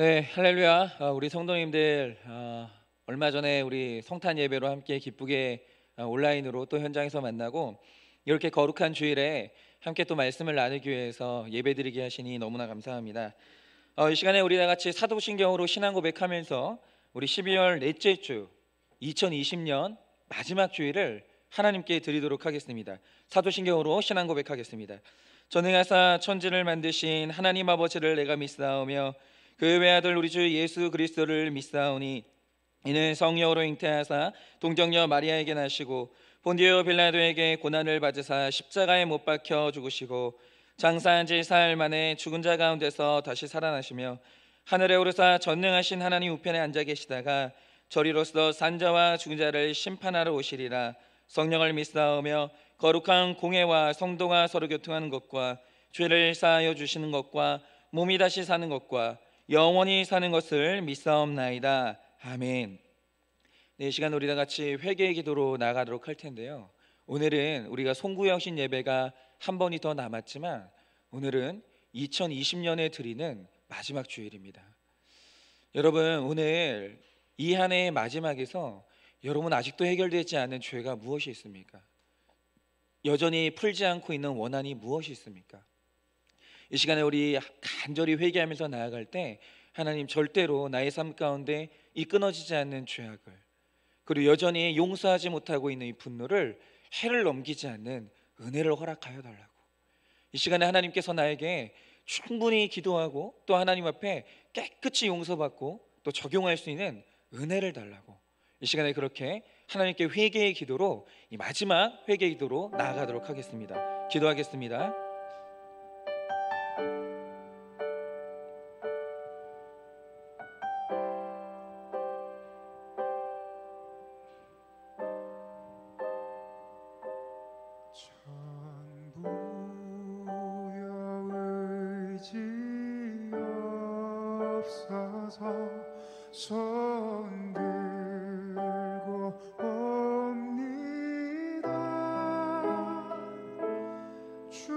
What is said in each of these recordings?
네, 할렐루야. 우리 성도님들 얼마 전에 우리 성탄 예배로 함께 기쁘게 온라인으로 또 현장에서 만나고 이렇게 거룩한 주일에 함께 또 말씀을 나누기 위해서 예배드리게 하시니 너무나 감사합니다. 이 시간에 우리 다 같이 사도신경으로 신앙 고백하면서 우리 12월 넷째 주 2020년 마지막 주일을 하나님께 드리도록 하겠습니다. 사도신경으로 신앙 고백하겠습니다. 전능하사 천지를 만드신 하나님 아버지를 내가 믿사오며 그 외아들 우리 주 예수 그리스도를 믿사오니 이는 성령으로 잉태하사 동정녀 마리아에게 나시고 본디오 빌라도에게 고난을 받으사 십자가에 못 박혀 죽으시고 장사한 지 사흘 만에 죽은 자 가운데서 다시 살아나시며 하늘에 오르사 전능하신 하나님 우편에 앉아 계시다가 저리로서 산자와 죽은 자를 심판하러 오시리라. 성령을 믿사오며 거룩한 공회와 성도가 서로 교통하는 것과 죄를 사하여 주시는 것과 몸이 다시 사는 것과 영원히 사는 것을 믿사옵나이다. 아멘. 네, 이 시간 우리 다 같이 회개의 기도로 나아가도록 할 텐데요. 오늘은 우리가 송구영신 예배가 한 번이 더 남았지만 오늘은 2020년에 드리는 마지막 주일입니다. 여러분, 오늘 이 한 해의 마지막에서 여러분 아직도 해결되지 않은 죄가 무엇이 있습니까? 여전히 풀지 않고 있는 원한이 무엇이 있습니까? 이 시간에 우리 간절히 회개하면서 나아갈 때 하나님 절대로 나의 삶 가운데 이 끊어지지 않는 죄악을, 그리고 여전히 용서하지 못하고 있는 이 분노를 해를 넘기지 않는 은혜를 허락하여 달라고. 이 시간에 하나님께서 나에게 충분히 기도하고 또 하나님 앞에 깨끗이 용서받고 또 적용할 수 있는 은혜를 달라고. 이 시간에 그렇게 하나님께 회개의 기도로, 이 마지막 회개의 기도로 나아가도록 하겠습니다. 기도하겠습니다. 손 들고 옵니다. 주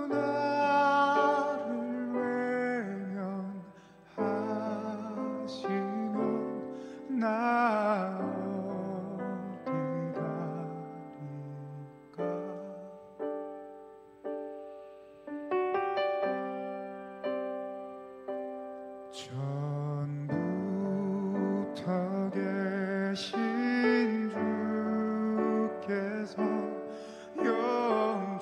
나를 외면하시면 나 어디 가리까. 전부터 계신 주께서 영죽을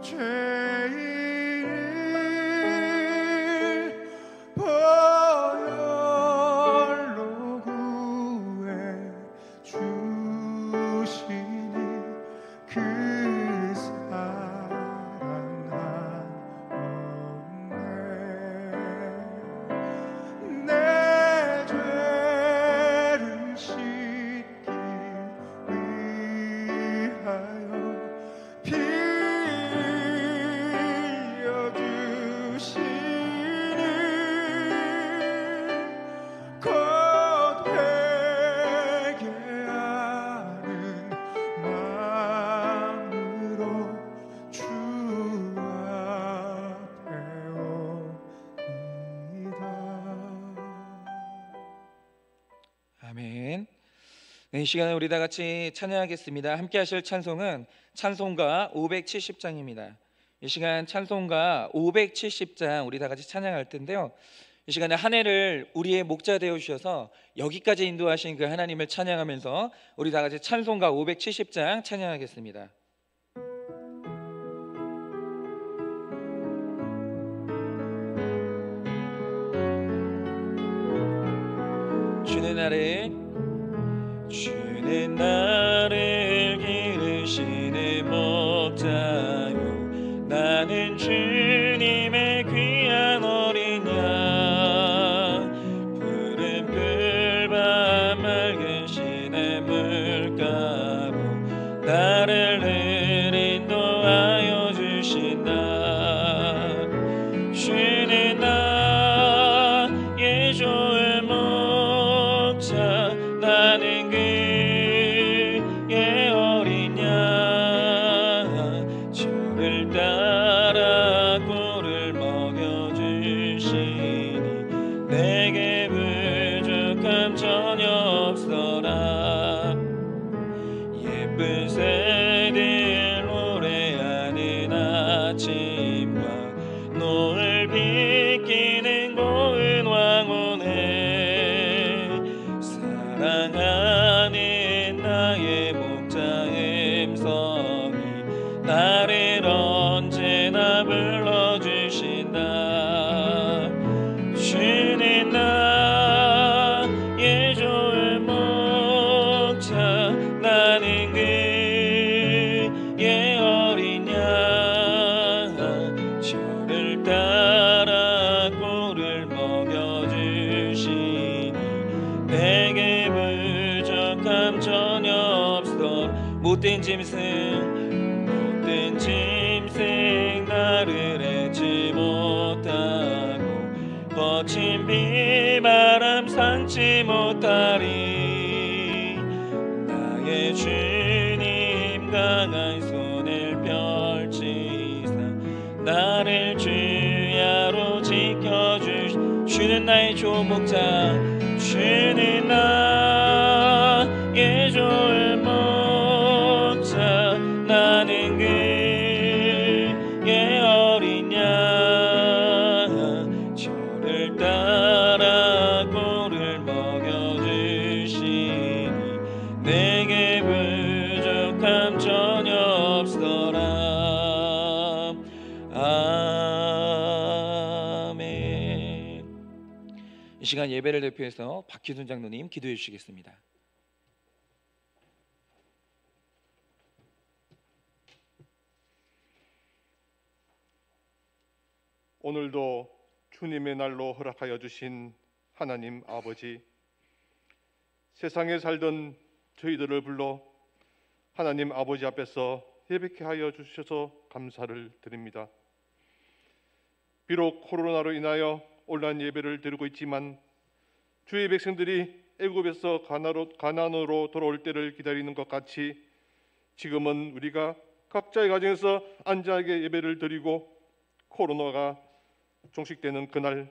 죄인을 보혈로 구해 주시니 그 내 죄를 씻기 위하여 피 흘려주시니 곧 회개하는 마음으로 주 앞에 옵니다. 아멘. 네, 이 시간에 우리 다 같이 찬양하겠습니다. 함께 하실 찬송은 찬송가 570장입니다. 이 시간 찬송가 570장 우리 다 같이 찬양할 텐데요. 이 시간에 한 해를 우리의 목자 되어 주셔서 여기까지 인도하신 그 하나님을 찬양하면서 우리 다 같이 찬송가 570장 찬양하겠습니다. 주는 나를 기르시는 목자요, 나는 주님의 귀한 어린 양. 푸른 풀밭 맑은 시냇 물가로 나를 늘 인도하여 주신다. 주는 나의 좋은 목자, 나는 그의 어린 양. 주를 따라 꿀을 먹여주시니 주시니 내게 부족함 전혀 없어라. 예쁜 새들 노래하는 아침과 노을 비키는 고운 왕원에 사랑하는 나의 목자 음성이 나를 언제나 불러주신다. 주는 나의 좋은 목자 나는 그의 어린 양 저를 따라 꿀을 먹여주시니 내게 부족함 전혀 없어. 못된 짐승 나를 해치 못하고 거친 비바람 상치 못하리. 나의 주님 강한 손을 펼치사 나를 주야로 지켜주시는 나의 좋은 목자. 주는 나의 좋은 목자 나는 그의 어린 양 저를 따라 꿀을 먹여주시니 내게 부족함 전혀 없어라. 아멘. 이 시간 예배를 대표해서 박희순 장로님 기도해 주시겠습니다. 오늘도 주님의 날로 허락하여 주신 하나님 아버지, 세상에 살던 저희들을 불러 하나님 아버지 앞에서 예배케 하여 주셔서 감사를 드립니다. 비록 코로나로 인하여 온라인 예배를 드리고 있지만 주의 백성들이 애굽에서 가나안으로 돌아올 때를 기다리는 것 같이 지금은 우리가 각자의 가정에서 안전하게 예배를 드리고 코로나가 종식되는 그날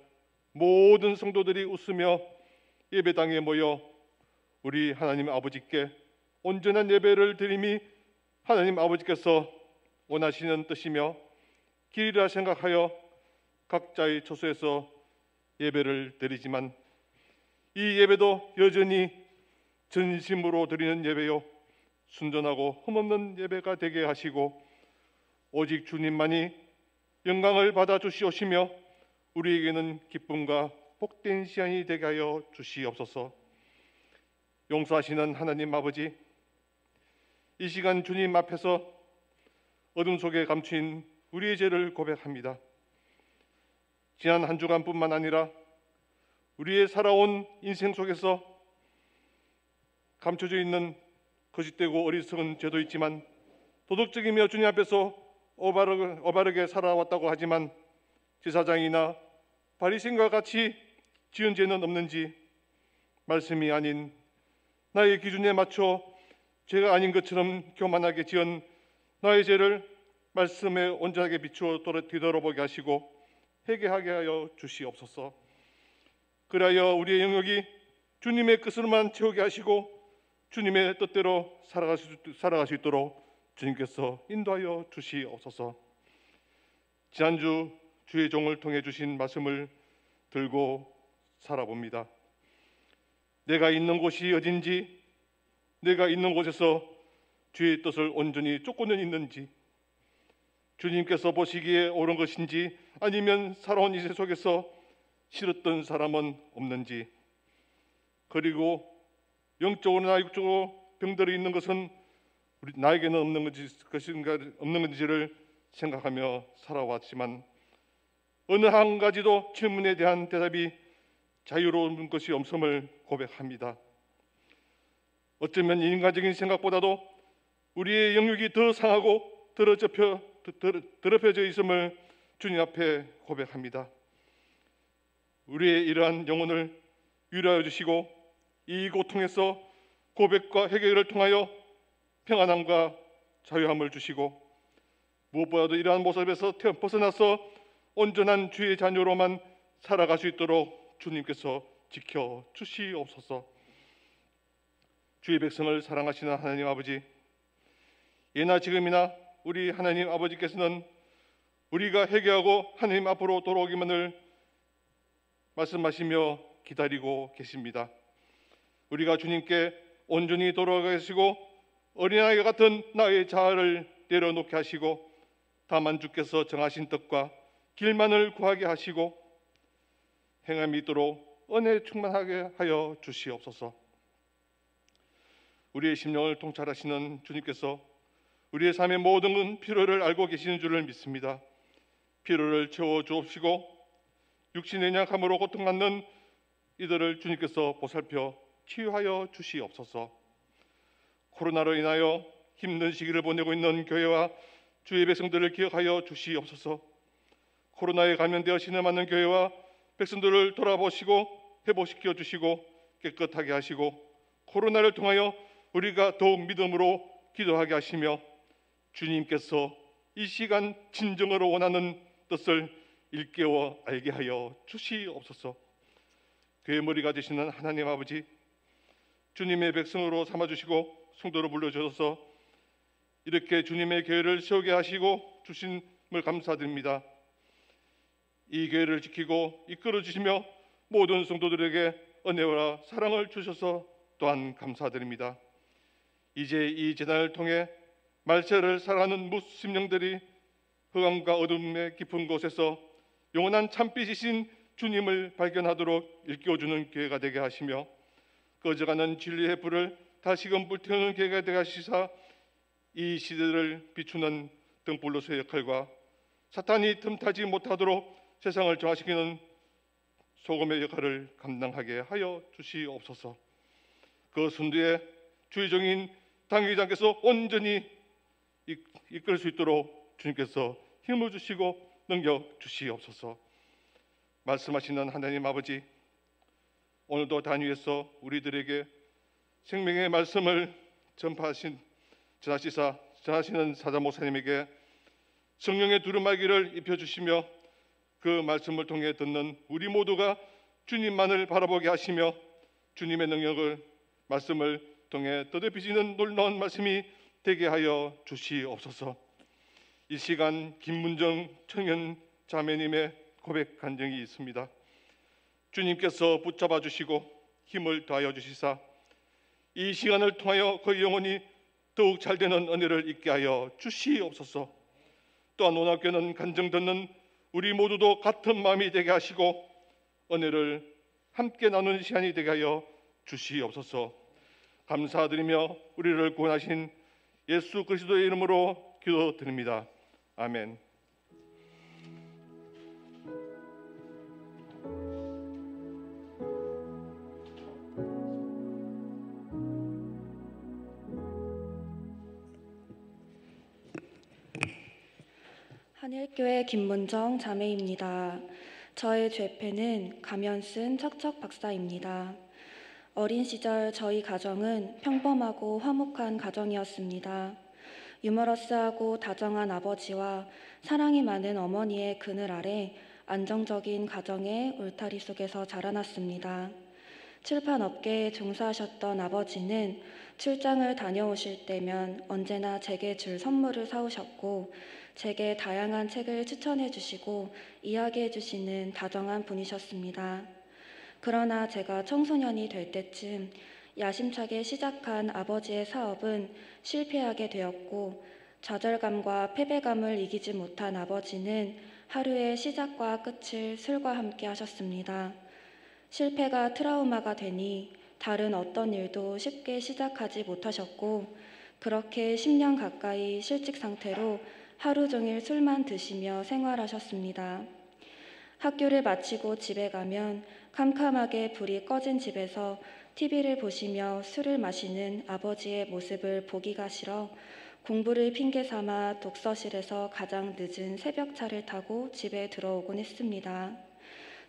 모든 성도들이 웃으며 예배당에 모여 우리 하나님 아버지께 온전한 예배를 드림이 하나님 아버지께서 원하시는 뜻이며 길이라 생각하여 각자의 처소에서 예배를 드리지만 이 예배도 여전히 전심으로 드리는 예배요 순전하고 흠없는 예배가 되게 하시고 오직 주님만이 영광을 받아 주시옵시며 우리에게는 기쁨과 복된 시간이 되게 하여 주시옵소서. 용서하시는 하나님 아버지, 이 시간 주님 앞에서 어둠 속에 감추인 우리의 죄를 고백합니다. 지난 한 주간뿐만 아니라 우리의 살아온 인생 속에서 감춰져 있는 거짓되고 어리석은 죄도 있지만 도덕적이며 주님 앞에서 올바르게 살아왔다고 하지만 제사장이나 바리새인과 같이 지은 죄는 없는지 말씀이 아닌 나의 기준에 맞춰 죄가 아닌 것처럼 교만하게 지은 나의 죄를 말씀에 온전하게 비추어 뒤돌아보게 하시고 회개하게 하여 주시옵소서. 그리하여 우리의 영역이 주님의 뜻으로만 채우게 하시고 주님의 뜻대로 살아갈 수 있도록 주님께서 인도하여 주시옵소서. 지난주 주의 종을 통해 주신 말씀을 들고 살아봅니다. 내가 있는 곳이 어딘지, 내가 있는 곳에서 주의 뜻을 온전히 쫓고는 있는지, 주님께서 보시기에 옳은 것인지 아니면 살아온 이세 속에서 싫었던 사람은 없는지, 그리고 영적으로나 육적으로 병들어 있는 것은 나에게는 없는 건지를 생각하며 살아왔지만 어느 한 가지도 질문에 대한 대답이 자유로운 것이 없음을 고백합니다. 어쩌면 인간적인 생각보다도 우리의 영역이 더 상하고 더럽혀져 있음을 주님 앞에 고백합니다. 우리의 이러한 영혼을 위로하여 주시고 이 고통에서 고백과 해결을 통하여 평안함과 자유함을 주시고 무엇보다도 이러한 모습에서 벗어나서 온전한 주의 자녀로만 살아갈 수 있도록 주님께서 지켜 주시옵소서. 주의 백성을 사랑하시는 하나님 아버지, 예나 지금이나 우리 하나님 아버지께서는 우리가 회개하고 하나님 앞으로 돌아오기만을 말씀하시며 기다리고 계십니다. 우리가 주님께 온전히 돌아가게 하시고 어린아이 같은 나의 자아를 내려놓게 하시고 다만 주께서 정하신 뜻과 길만을 구하게 하시고 행함이 있도록 은혜 충만하게 하여 주시옵소서. 우리의 심령을 통찰하시는 주님께서 우리의 삶의 모든 필요를 알고 계시는 줄을 믿습니다. 필요를 채워 주옵시고 육신의 연약함으로 고통받는 이들을 주님께서 보살펴 치유하여 주시옵소서. 코로나로 인하여 힘든 시기를 보내고 있는 교회와 주의 백성들을 기억하여 주시옵소서. 코로나에 감염되어 신음하는 교회와 백성들을 돌아보시고 회복시켜 주시고 깨끗하게 하시고 코로나를 통하여 우리가 더욱 믿음으로 기도하게 하시며 주님께서 이 시간 진정으로 원하는 뜻을 일깨워 알게 하여 주시옵소서. 교회 머리가 되시는 하나님 아버지, 주님의 백성으로 삼아주시고 성도로 불러주셔서 이렇게 주님의 교회를 세우게 하시고 주심을 감사드립니다. 이 교회를 지키고 이끌어 주시며 모든 성도들에게 은혜와 사랑을 주셔서 또한 감사드립니다. 이제 이 재단을 통해 말세를 살아가는 무심령들이 흑암과 어둠의 깊은 곳에서 영원한 참빛이신 주님을 발견하도록 일깨워주는 교회가 되게 하시며 꺼져가는 진리의 불을 다시금 불태우는 교회가 되게 하시사 이 시대를 비추는 등불로서의 역할과 사탄이 틈타지 못하도록 세상을 정화시키는 소금의 역할을 감당하게 하여 주시옵소서. 그 순두에 주의 종인 당회장께서 온전히 이끌 수 있도록 주님께서 힘을 주시고 능력 주시옵소서. 말씀하시는 하나님 아버지, 오늘도 단위에서 우리들에게 생명의 말씀을 전하시는 사자 목사님에게 성령의 두루마기를 입혀주시며 그 말씀을 통해 듣는 우리 모두가 주님만을 바라보게 하시며 주님의 능력을 말씀을 통해 더럽히시는 놀라운 말씀이 되게 하여 주시옵소서. 이 시간 김문정 청년 자매님의 고백 간증이 있습니다. 주님께서 붙잡아 주시고 힘을 더하여 주시사 이 시간을 통하여 그 영혼이 더욱 잘되는 은혜를 있게 하여 주시옵소서. 또한 원학교는 간증 듣는 우리 모두도 같은 마음이 되게 하시고 은혜를 함께 나누는 시간이 되게 하여 주시옵소서. 감사드리며 우리를 구원하신 예수 그리스도의 이름으로 기도드립니다. 아멘. 한일교회 김문정 자매입니다. 저의 죄패는 가면 쓴 척척 박사입니다. 어린 시절 저희 가정은 평범하고 화목한 가정이었습니다. 유머러스하고 다정한 아버지와 사랑이 많은 어머니의 그늘 아래 안정적인 가정의 울타리 속에서 자라났습니다. 출판업계에 종사하셨던 아버지는 출장을 다녀오실 때면 언제나 제게 줄 선물을 사오셨고 제게 다양한 책을 추천해 주시고 이야기해 주시는 다정한 분이셨습니다. 그러나 제가 청소년이 될 때쯤 야심차게 시작한 아버지의 사업은 실패하게 되었고 좌절감과 패배감을 이기지 못한 아버지는 하루의 시작과 끝을 술과 함께 하셨습니다. 실패가 트라우마가 되니 다른 어떤 일도 쉽게 시작하지 못하셨고 그렇게 10년 가까이 실직 상태로 하루 종일 술만 드시며 생활하셨습니다. 학교를 마치고 집에 가면 캄캄하게 불이 꺼진 집에서 TV를 보시며 술을 마시는 아버지의 모습을 보기가 싫어 공부를 핑계 삼아 독서실에서 가장 늦은 새벽차를 타고 집에 들어오곤 했습니다.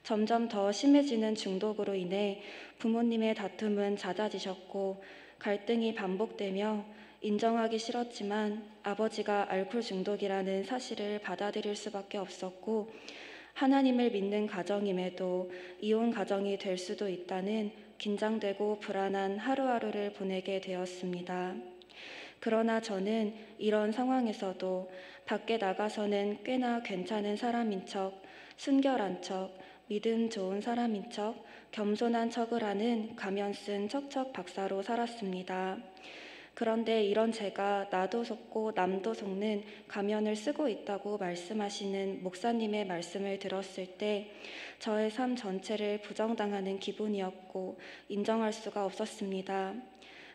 점점 더 심해지는 중독으로 인해 부모님의 다툼은 잦아지셨고 갈등이 반복되며 인정하기 싫었지만 아버지가 알코올 중독이라는 사실을 받아들일 수밖에 없었고 하나님을 믿는 가정임에도 이혼 가정이 될 수도 있다는 긴장되고 불안한 하루하루를 보내게 되었습니다. 그러나 저는 이런 상황에서도 밖에 나가서는 꽤나 괜찮은 사람인 척, 순결한 척, 믿음 좋은 사람인 척, 겸손한 척을 하는 가면 쓴 척척 박사로 살았습니다. 그런데 이런 제가 나도 속고 남도 속는 가면을 쓰고 있다고 말씀하시는 목사님의 말씀을 들었을 때 저의 삶 전체를 부정당하는 기분이었고 인정할 수가 없었습니다.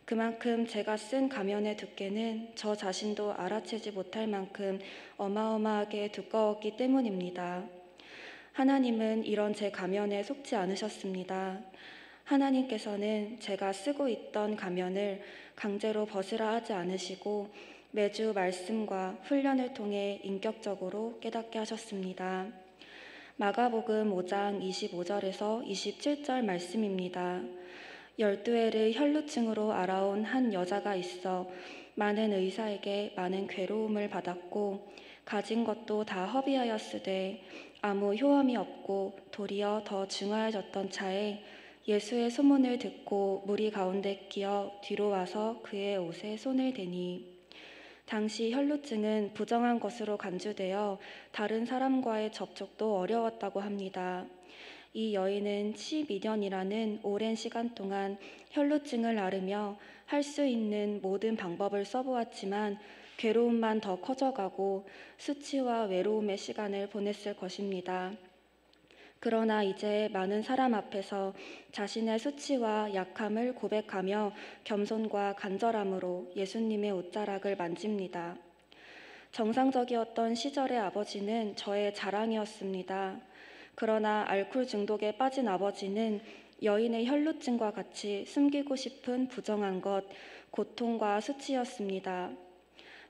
그만큼 제가 쓴 가면의 두께는 저 자신도 알아채지 못할 만큼 어마어마하게 두꺼웠기 때문입니다. 하나님은 이런 제 가면에 속지 않으셨습니다. 하나님께서는 제가 쓰고 있던 가면을 강제로 벗으라 하지 않으시고 매주 말씀과 훈련을 통해 인격적으로 깨닫게 하셨습니다. 마가복음 5장 25절에서 27절 말씀입니다. 12해를 혈루증으로 알아온 한 여자가 있어 많은 의사에게 많은 괴로움을 받았고 가진 것도 다 허비하였으되 아무 효험이 없고 도리어 더 중하여졌던 차에 예수의 소문을 듣고 무리 가운데 끼어 뒤로 와서 그의 옷에 손을 대니 당시 혈루증은 부정한 것으로 간주되어 다른 사람과의 접촉도 어려웠다고 합니다. 이 여인은 12년이라는 오랜 시간 동안 혈루증을 앓으며 할 수 있는 모든 방법을 써보았지만 괴로움만 더 커져가고 수치와 외로움의 시간을 보냈을 것입니다. 그러나 이제 많은 사람 앞에서 자신의 수치와 약함을 고백하며 겸손과 간절함으로 예수님의 옷자락을 만집니다. 정상적이었던 시절의 아버지는 저의 자랑이었습니다. 그러나 알코올 중독에 빠진 아버지는 여인의 혈루증과 같이 숨기고 싶은 부정한 것, 고통과 수치였습니다.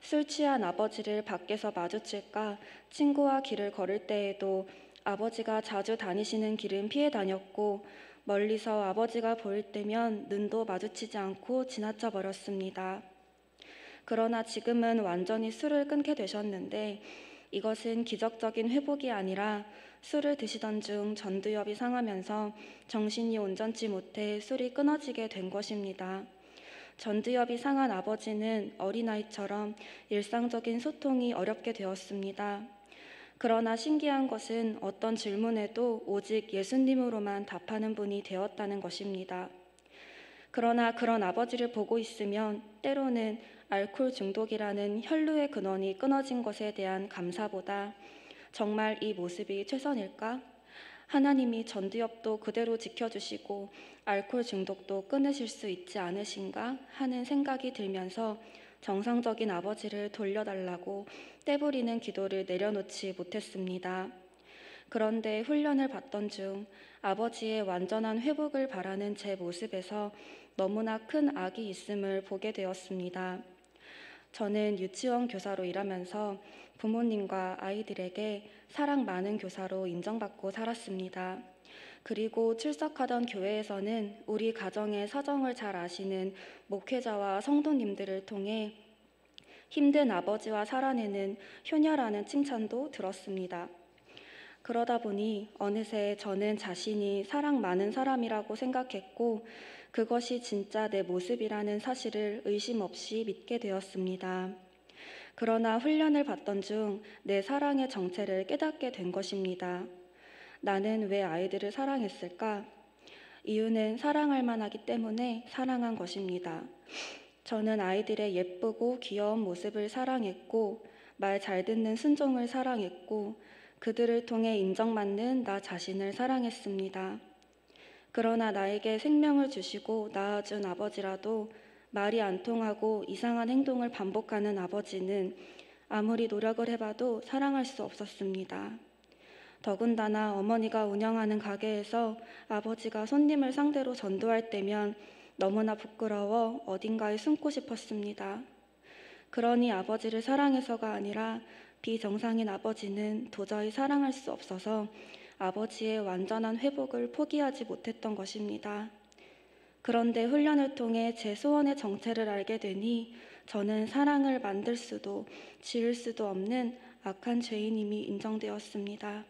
술 취한 아버지를 밖에서 마주칠까 친구와 길을 걸을 때에도 아버지가 자주 다니시는 길은 피해 다녔고 멀리서 아버지가 보일 때면 눈도 마주치지 않고 지나쳐 버렸습니다. 그러나 지금은 완전히 술을 끊게 되셨는데 이것은 기적적인 회복이 아니라 술을 드시던 중 전두엽이 상하면서 정신이 온전치 못해 술이 끊어지게 된 것입니다. 전두엽이 상한 아버지는 어린아이처럼 일상적인 소통이 어렵게 되었습니다. 그러나 신기한 것은 어떤 질문에도 오직 예수님으로만 답하는 분이 되었다는 것입니다. 그러나 그런 아버지를 보고 있으면 때로는 알코올 중독이라는 혈루의 근원이 끊어진 것에 대한 감사보다 정말 이 모습이 최선일까? 하나님이 전두엽도 그대로 지켜주시고 알코올 중독도 끊으실 수 있지 않으신가 하는 생각이 들면서 정상적인 아버지를 돌려달라고 떼부리는 기도를 내려놓지 못했습니다. 그런데 훈련을 받던 중 아버지의 완전한 회복을 바라는 제 모습에서 너무나 큰 악이 있음을 보게 되었습니다. 저는 유치원 교사로 일하면서 부모님과 아이들에게 사랑 많은 교사로 인정받고 살았습니다. 그리고 출석하던 교회에서는 우리 가정의 사정을 잘 아시는 목회자와 성도님들을 통해 힘든 아버지와 살아내는 효녀라는 칭찬도 들었습니다. 그러다 보니 어느새 저는 자신이 사랑 많은 사람이라고 생각했고 그것이 진짜 내 모습이라는 사실을 의심 없이 믿게 되었습니다. 그러나 훈련을 받던 중 내 사랑의 정체를 깨닫게 된 것입니다. 나는 왜 아이들을 사랑했을까? 이유는 사랑할 만하기 때문에 사랑한 것입니다. 저는 아이들의 예쁘고 귀여운 모습을 사랑했고 말 잘 듣는 순종을 사랑했고 그들을 통해 인정받는 나 자신을 사랑했습니다. 그러나 나에게 생명을 주시고 낳아준 아버지라도 말이 안 통하고 이상한 행동을 반복하는 아버지는 아무리 노력을 해봐도 사랑할 수 없었습니다. 더군다나 어머니가 운영하는 가게에서 아버지가 손님을 상대로 전도할 때면 너무나 부끄러워 어딘가에 숨고 싶었습니다. 그러니 아버지를 사랑해서가 아니라 비정상인 아버지는 도저히 사랑할 수 없어서 아버지의 완전한 회복을 포기하지 못했던 것입니다. 그런데 훈련을 통해 제 소원의 정체를 알게 되니 저는 사랑을 만들 수도 지을 수도 없는 악한 죄인임이 인정되었습니다.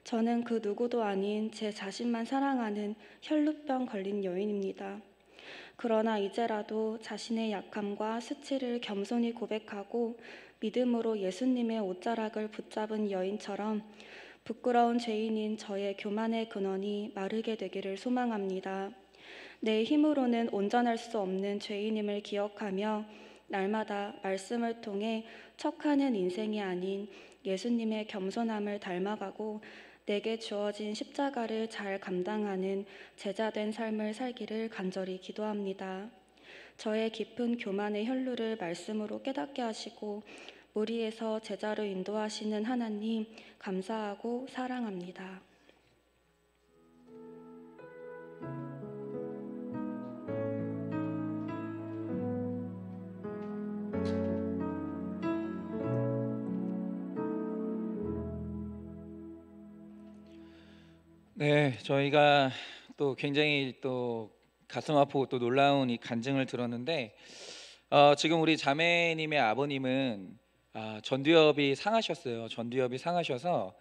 저는 그 누구도 아닌 제 자신만 사랑하는 혈루병 걸린 여인입니다. 그러나 이제라도 자신의 약함과 수치를 겸손히 고백하고 믿음으로 예수님의 옷자락을 붙잡은 여인처럼 부끄러운 죄인인 저의 교만의 근원이 마르게 되기를 소망합니다. 내 힘으로는 온전할 수 없는 죄인임을 기억하며 날마다 말씀을 통해 척하는 인생이 아닌 예수님의 겸손함을 닮아가고 내게 주어진 십자가를 잘 감당하는 제자된 삶을 살기를 간절히 기도합니다. 저의 깊은 교만의 혈루를 말씀으로 깨닫게 하시고 무리에서 제자로 인도하시는 하나님 감사하고 사랑합니다. 네, 저희가 또 굉장히 또 가슴 아프고 또 놀라운 이 간증을 들었는데 지금 우리 자매님의 아버님은 전두엽이 상하셨어요. 전두엽이 상하셔서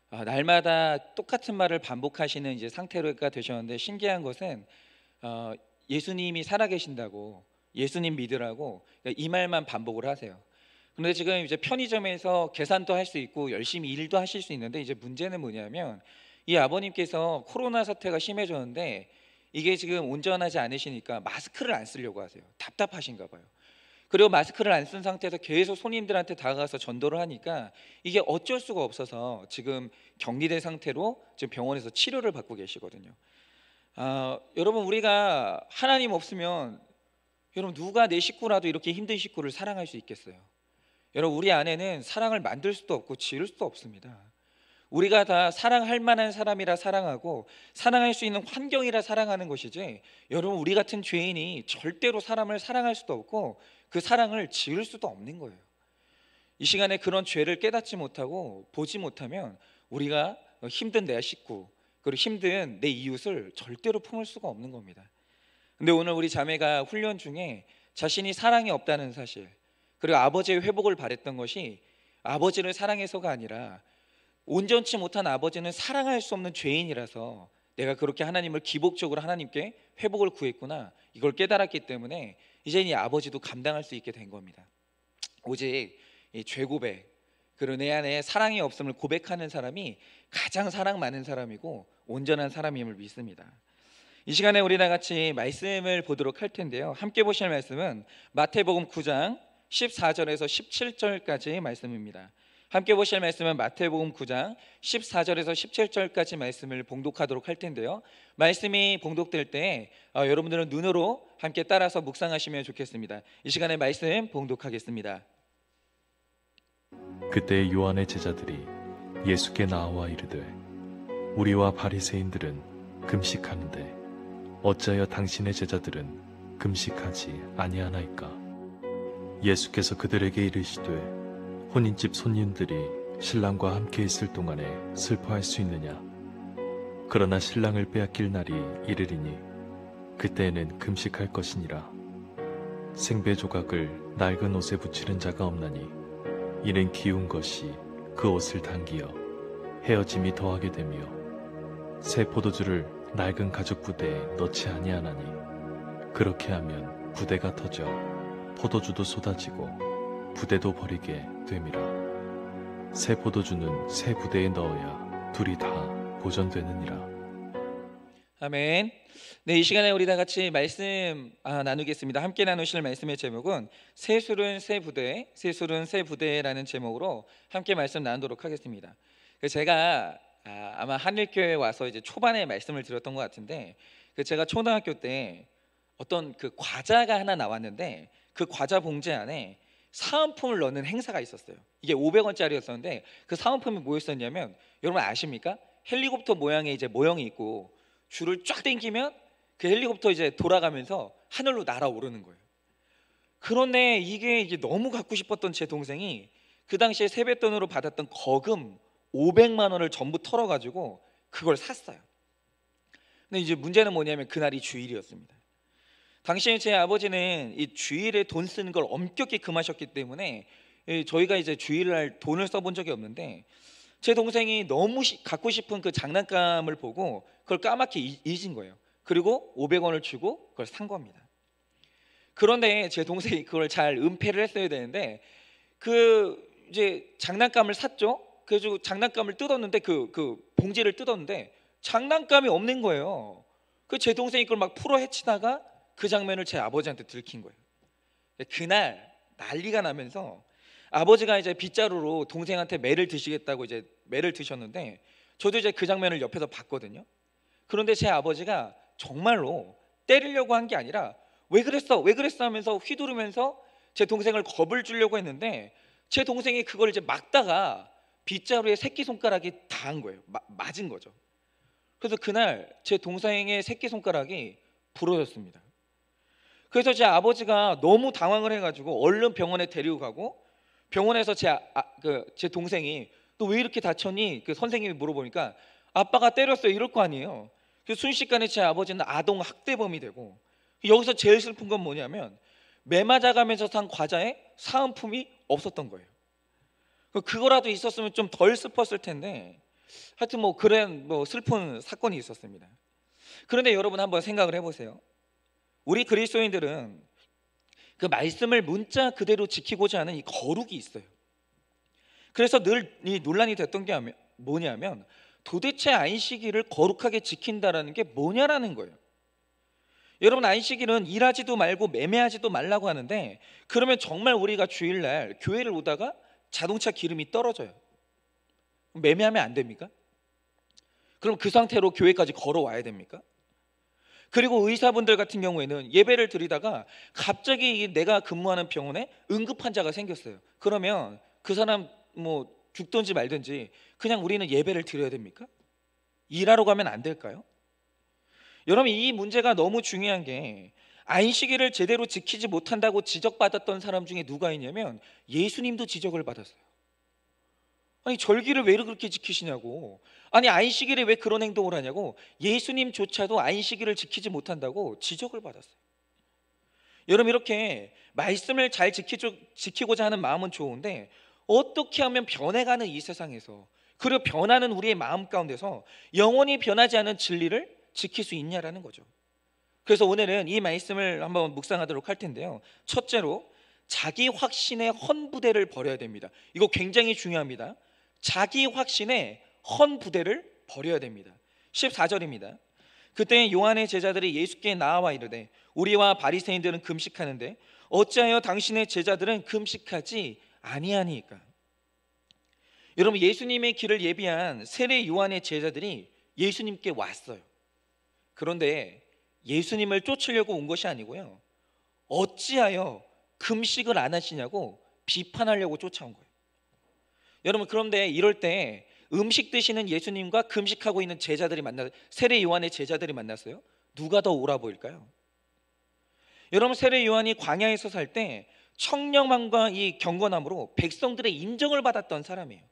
날마다 똑같은 말을 반복하시는 이제 상태가 되셨는데 신기한 것은 예수님이 살아계신다고 예수님 믿으라고 이 말만 반복을 하세요. 그런데 지금 이제 편의점에서 계산도 할 수 있고 열심히 일도 하실 수 있는데 이제 문제는 뭐냐면 이 아버님께서 코로나 사태가 심해졌는데 이게 지금 온전하지 않으시니까 마스크를 안 쓰려고 하세요. 답답하신가 봐요. 그리고 마스크를 안 쓴 상태에서 계속 손님들한테 다가가서 전도를 하니까 이게 어쩔 수가 없어서 지금 격리된 상태로 지금 병원에서 치료를 받고 계시거든요. 여러분 우리가 하나님 없으면 여러분 누가 내 식구라도 이렇게 힘든 식구를 사랑할 수 있겠어요? 여러분 우리 안에는 사랑을 만들 수도 없고 지을 수도 없습니다. 우리가 다 사랑할 만한 사람이라 사랑하고 사랑할 수 있는 환경이라 사랑하는 것이지 여러분 우리 같은 죄인이 절대로 사람을 사랑할 수도 없고 그 사랑을 지을 수도 없는 거예요. 이 시간에 그런 죄를 깨닫지 못하고 보지 못하면 우리가 힘든 내 식구 그리고 힘든 내 이웃을 절대로 품을 수가 없는 겁니다. 근데 오늘 우리 자매가 훈련 중에 자신이 사랑이 없다는 사실 그리고 아버지의 회복을 바랬던 것이 아버지를 사랑해서가 아니라 온전치 못한 아버지는 사랑할 수 없는 죄인이라서 내가 그렇게 하나님을 기복적으로 하나님께 회복을 구했구나 이걸 깨달았기 때문에 이제 이 아버지도 감당할 수 있게 된 겁니다. 오직 이 죄고백 그리고 내 안에 사랑이 없음을 고백하는 사람이 가장 사랑 많은 사람이고 온전한 사람임을 믿습니다. 이 시간에 우리 다 같이 말씀을 보도록 할 텐데요. 함께 보실 말씀은 마태복음 9장 14절에서 17절까지 말씀입니다. 함께 보실 말씀은 마태복음 9장 14절에서 17절까지 말씀을 봉독하도록 할 텐데요. 말씀이 봉독될 때 여러분들은 눈으로 함께 따라서 묵상하시면 좋겠습니다. 이 시간에 말씀 봉독하겠습니다. 그때 요한의 제자들이 예수께 나와 이르되 우리와 바리새인들은 금식하는데 어찌하여 당신의 제자들은 금식하지 아니하나이까? 예수께서 그들에게 이르시되 혼인집 손님들이 신랑과 함께 있을 동안에 슬퍼할 수 있느냐? 그러나 신랑을 빼앗길 날이 이르리니 그때에는 금식할 것이니라. 생배 조각을 낡은 옷에 붙이는 자가 없나니 이는 기운 것이 그 옷을 당기어 헤어짐이 더하게 되며 새 포도주를 낡은 가죽 부대에 넣지 아니하나니 그렇게 하면 부대가 터져 포도주도 쏟아지고 부대도 버리게 됨이라. 새 포도주는 새 부대에 넣어야 둘이 다 보존되느니라. 아멘. 네, 이 시간에 우리 다 같이 말씀 나누겠습니다. 함께 나누실 말씀의 제목은 새술은 새 부대, 새술은 새 부대라는 제목으로 함께 말씀 나누도록 하겠습니다. 제가 아마 한일교회에 와서 이제 초반에 말씀을 드렸던 것 같은데 제가 초등학교 때 어떤 그 과자가 하나 나왔는데 그 과자 봉지 안에 사은품을 넣는 행사가 있었어요. 이게 500원짜리였었는데 그 사은품이 뭐였었냐면 여러분 아십니까? 헬리콥터 모양의 이제 모형이 있고 줄을 쫙 당기면 그 헬리콥터 이제 돌아가면서 하늘로 날아오르는 거예요. 그런데 이게 너무 갖고 싶었던 제 동생이 그 당시에 세뱃돈으로 받았던 거금 500만 원을 전부 털어가지고 그걸 샀어요. 근데 이제 문제는 뭐냐면 그날이 주일이었습니다. 당시에 제 아버지는 이 주일에 돈 쓰는 걸 엄격히 금하셨기 때문에 저희가 이제 주일날 돈을 써본 적이 없는데 제 동생이 너무 갖고 싶은 그 장난감을 보고 그걸 까맣게 잊은 거예요. 그리고 500원을 주고 그걸 산 겁니다. 그런데 제 동생이 그걸 잘 은폐를 했어야 되는데 이제 장난감을 샀죠. 그래서 장난감을 뜯었는데 그 봉지를 뜯었는데 장난감이 없는 거예요. 그 제 동생이 그걸 막 풀어 헤치다가 그 장면을 제 아버지한테 들킨 거예요. 그날 난리가 나면서 아버지가 이제 빗자루로 동생한테 매를 드시겠다고 이제 매를 드셨는데 저도 이제 그 장면을 옆에서 봤거든요. 그런데 제 아버지가 정말로 때리려고 한 게 아니라 왜 그랬어? 왜 그랬어? 하면서 휘두르면서 제 동생을 겁을 주려고 했는데 제 동생이 그걸 이제 막다가 빗자루에 새끼손가락이 닿은 거예요. 맞은 거죠. 그래서 그날 제 동생의 새끼손가락이 부러졌습니다. 그래서 제 아버지가 너무 당황을 해가지고 얼른 병원에 데리고 가고 병원에서 제 동생이 너 왜 이렇게 다쳤니? 그 선생님이 물어보니까 아빠가 때렸어요 이럴 거 아니에요. 그래서 순식간에 제 아버지는 아동 학대범이 되고 여기서 제일 슬픈 건 뭐냐면 매 맞아가면서 산 과자에 사은품이 없었던 거예요. 그거라도 있었으면 좀 덜 슬펐을 텐데 하여튼 뭐 그런 슬픈 사건이 있었습니다. 그런데 여러분 한번 생각을 해보세요. 우리 그리스도인들은 그 말씀을 문자 그대로 지키고자 하는 이 거룩이 있어요. 그래서 늘 이 논란이 됐던 게 뭐냐면 도대체 안식일을 거룩하게 지킨다라는 게 뭐냐라는 거예요. 여러분 안식일은 일하지도 말고 매매하지도 말라고 하는데 그러면 정말 우리가 주일날 교회를 오다가 자동차 기름이 떨어져요. 매매하면 안 됩니까? 그럼 그 상태로 교회까지 걸어와야 됩니까? 그리고 의사분들 같은 경우에는 예배를 드리다가 갑자기 내가 근무하는 병원에 응급환자가 생겼어요. 그러면 그 사람 죽든지 말든지 그냥 우리는 예배를 드려야 됩니까? 일하러 가면 안 될까요? 여러분 이 문제가 너무 중요한 게 안식일을 제대로 지키지 못한다고 지적받았던 사람 중에 누가 있냐면 예수님도 지적을 받았어요. 아니 절기를 왜 그렇게 지키시냐고, 아니 안식일에 왜 그런 행동을 하냐고 예수님조차도 안식일을 지키지 못한다고 지적을 받았어요. 여러분 이렇게 말씀을 잘 지키고자 하는 마음은 좋은데 어떻게 하면 변해가는 이 세상에서 그리고 변하는 우리의 마음 가운데서 영원히 변하지 않은 진리를 지킬 수 있냐라는 거죠. 그래서 오늘은 이 말씀을 한번 묵상하도록 할 텐데요. 첫째로 자기 확신의 헌부대를 버려야 됩니다. 이거 굉장히 중요합니다. 자기 확신의 헌부대를 버려야 됩니다. 14절입니다. 그때 요한의 제자들이 예수께 나와 이르되 우리와 바리새인들은 금식하는데 어찌하여 당신의 제자들은 금식하지 아니하니까. 여러분 예수님의 길을 예비한 세례 요한의 제자들이 예수님께 왔어요. 그런데 예수님을 쫓으려고 온 것이 아니고요, 어찌하여 금식을 안 하시냐고 비판하려고 쫓아온 거예요. 여러분 그런데 이럴 때 음식 드시는 예수님과 금식하고 있는 제자들이 세례 요한의 제자들이 만났어요. 누가 더 옳아 보일까요? 여러분 세례 요한이 광야에서 살 때 청령함과 이 경건함으로 백성들의 인정을 받았던 사람이에요.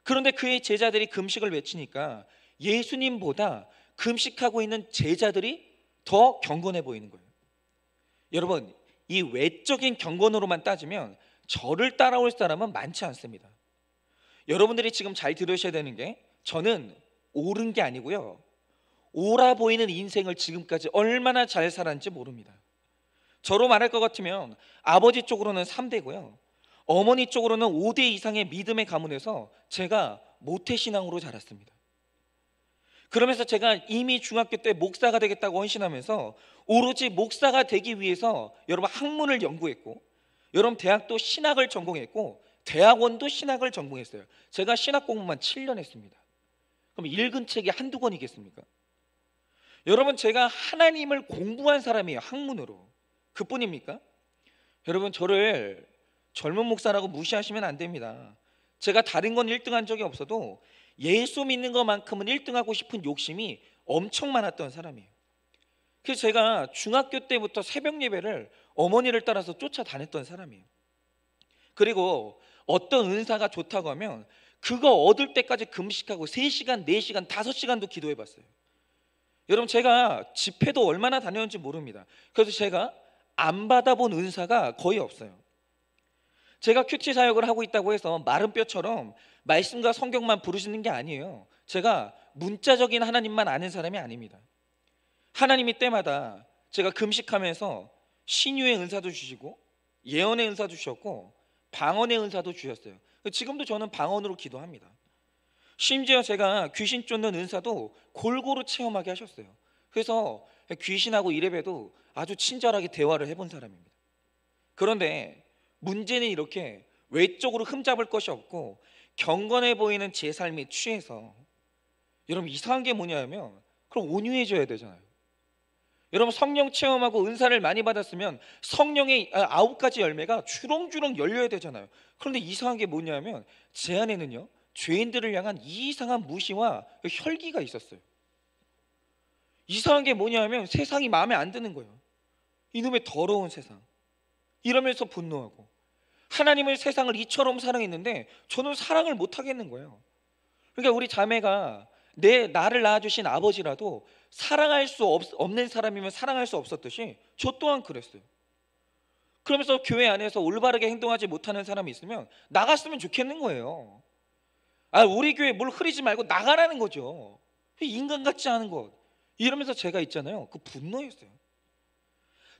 그런데 그의 제자들이 금식을 외치니까 예수님보다 금식하고 있는 제자들이 더 경건해 보이는 거예요. 여러분 이 외적인 경건으로만 따지면 저를 따라올 사람은 많지 않습니다. 여러분들이 지금 잘 들으셔야 되는 게 저는 옳은 게 아니고요, 옳아 보이는 인생을 지금까지 얼마나 잘 살았는지 모릅니다. 저로 말할 것 같으면 아버지 쪽으로는 3대고요 어머니 쪽으로는 5대 이상의 믿음의 가문에서 제가 모태신앙으로 자랐습니다. 그러면서 제가 이미 중학교 때 목사가 되겠다고 헌신하면서 오로지 목사가 되기 위해서 여러분 학문을 연구했고, 여러분 대학도 신학을 전공했고 대학원도 신학을 전공했어요. 제가 신학 공부만 7년 했습니다. 그럼 읽은 책이 한두 권이겠습니까? 여러분 제가 하나님을 공부한 사람이에요. 학문으로. 그뿐입니까? 여러분 저를 젊은 목사라고 무시하시면 안 됩니다. 제가 다른 건 1등한 적이 없어도 예수 믿는 것만큼은 1등하고 싶은 욕심이 엄청 많았던 사람이에요. 그래서 제가 중학교 때부터 새벽 예배를 어머니를 따라서 쫓아다녔던 사람이에요. 그리고 어떤 은사가 좋다고 하면 그거 얻을 때까지 금식하고 3시간, 4시간, 5시간도 기도해봤어요. 여러분 제가 집회도 얼마나 다녔는지 모릅니다. 그래서 제가 안 받아본 은사가 거의 없어요. 제가 큐티 사역을 하고 있다고 해서 마른 뼈처럼 말씀과 성경만 부르시는 게 아니에요. 제가 문자적인 하나님만 아는 사람이 아닙니다. 하나님이 때마다 제가 금식하면서 신유의 은사도 주시고 예언의 은사도 주셨고 방언의 은사도 주셨어요. 지금도 저는 방언으로 기도합니다. 심지어 제가 귀신 쫓는 은사도 골고루 체험하게 하셨어요. 그래서 귀신하고 이래봬도 아주 친절하게 대화를 해본 사람입니다. 그런데 문제는 이렇게 외적으로 흠잡을 것이 없고 경건해 보이는 제 삶에 취해서, 여러분 이상한 게 뭐냐면 그럼 온유해져야 되잖아요. 여러분 성령 체험하고 은사를 많이 받았으면 성령의 9가지 열매가 주렁주렁 열려야 되잖아요. 그런데 이상한 게 뭐냐면 제 안에는요, 죄인들을 향한 이상한 무시와 혈기가 있었어요. 이상한 게 뭐냐면 세상이 마음에 안 드는 거예요. 이놈의 더러운 세상. 이러면서 분노하고, 하나님을 세상을 이처럼 사랑했는데 저는 사랑을 못 하겠는 거예요. 그러니까 우리 자매가 나를 낳아주신 아버지라도 사랑할 수 없는 사람이면 사랑할 수 없었듯이 저 또한 그랬어요. 그러면서 교회 안에서 올바르게 행동하지 못하는 사람이 있으면 나갔으면 좋겠는 거예요. 우리 교회 뭘 흐리지 말고 나가라는 거죠. 인간 같지 않은 것. 이러면서 제가 있잖아요, 그 분노했어요.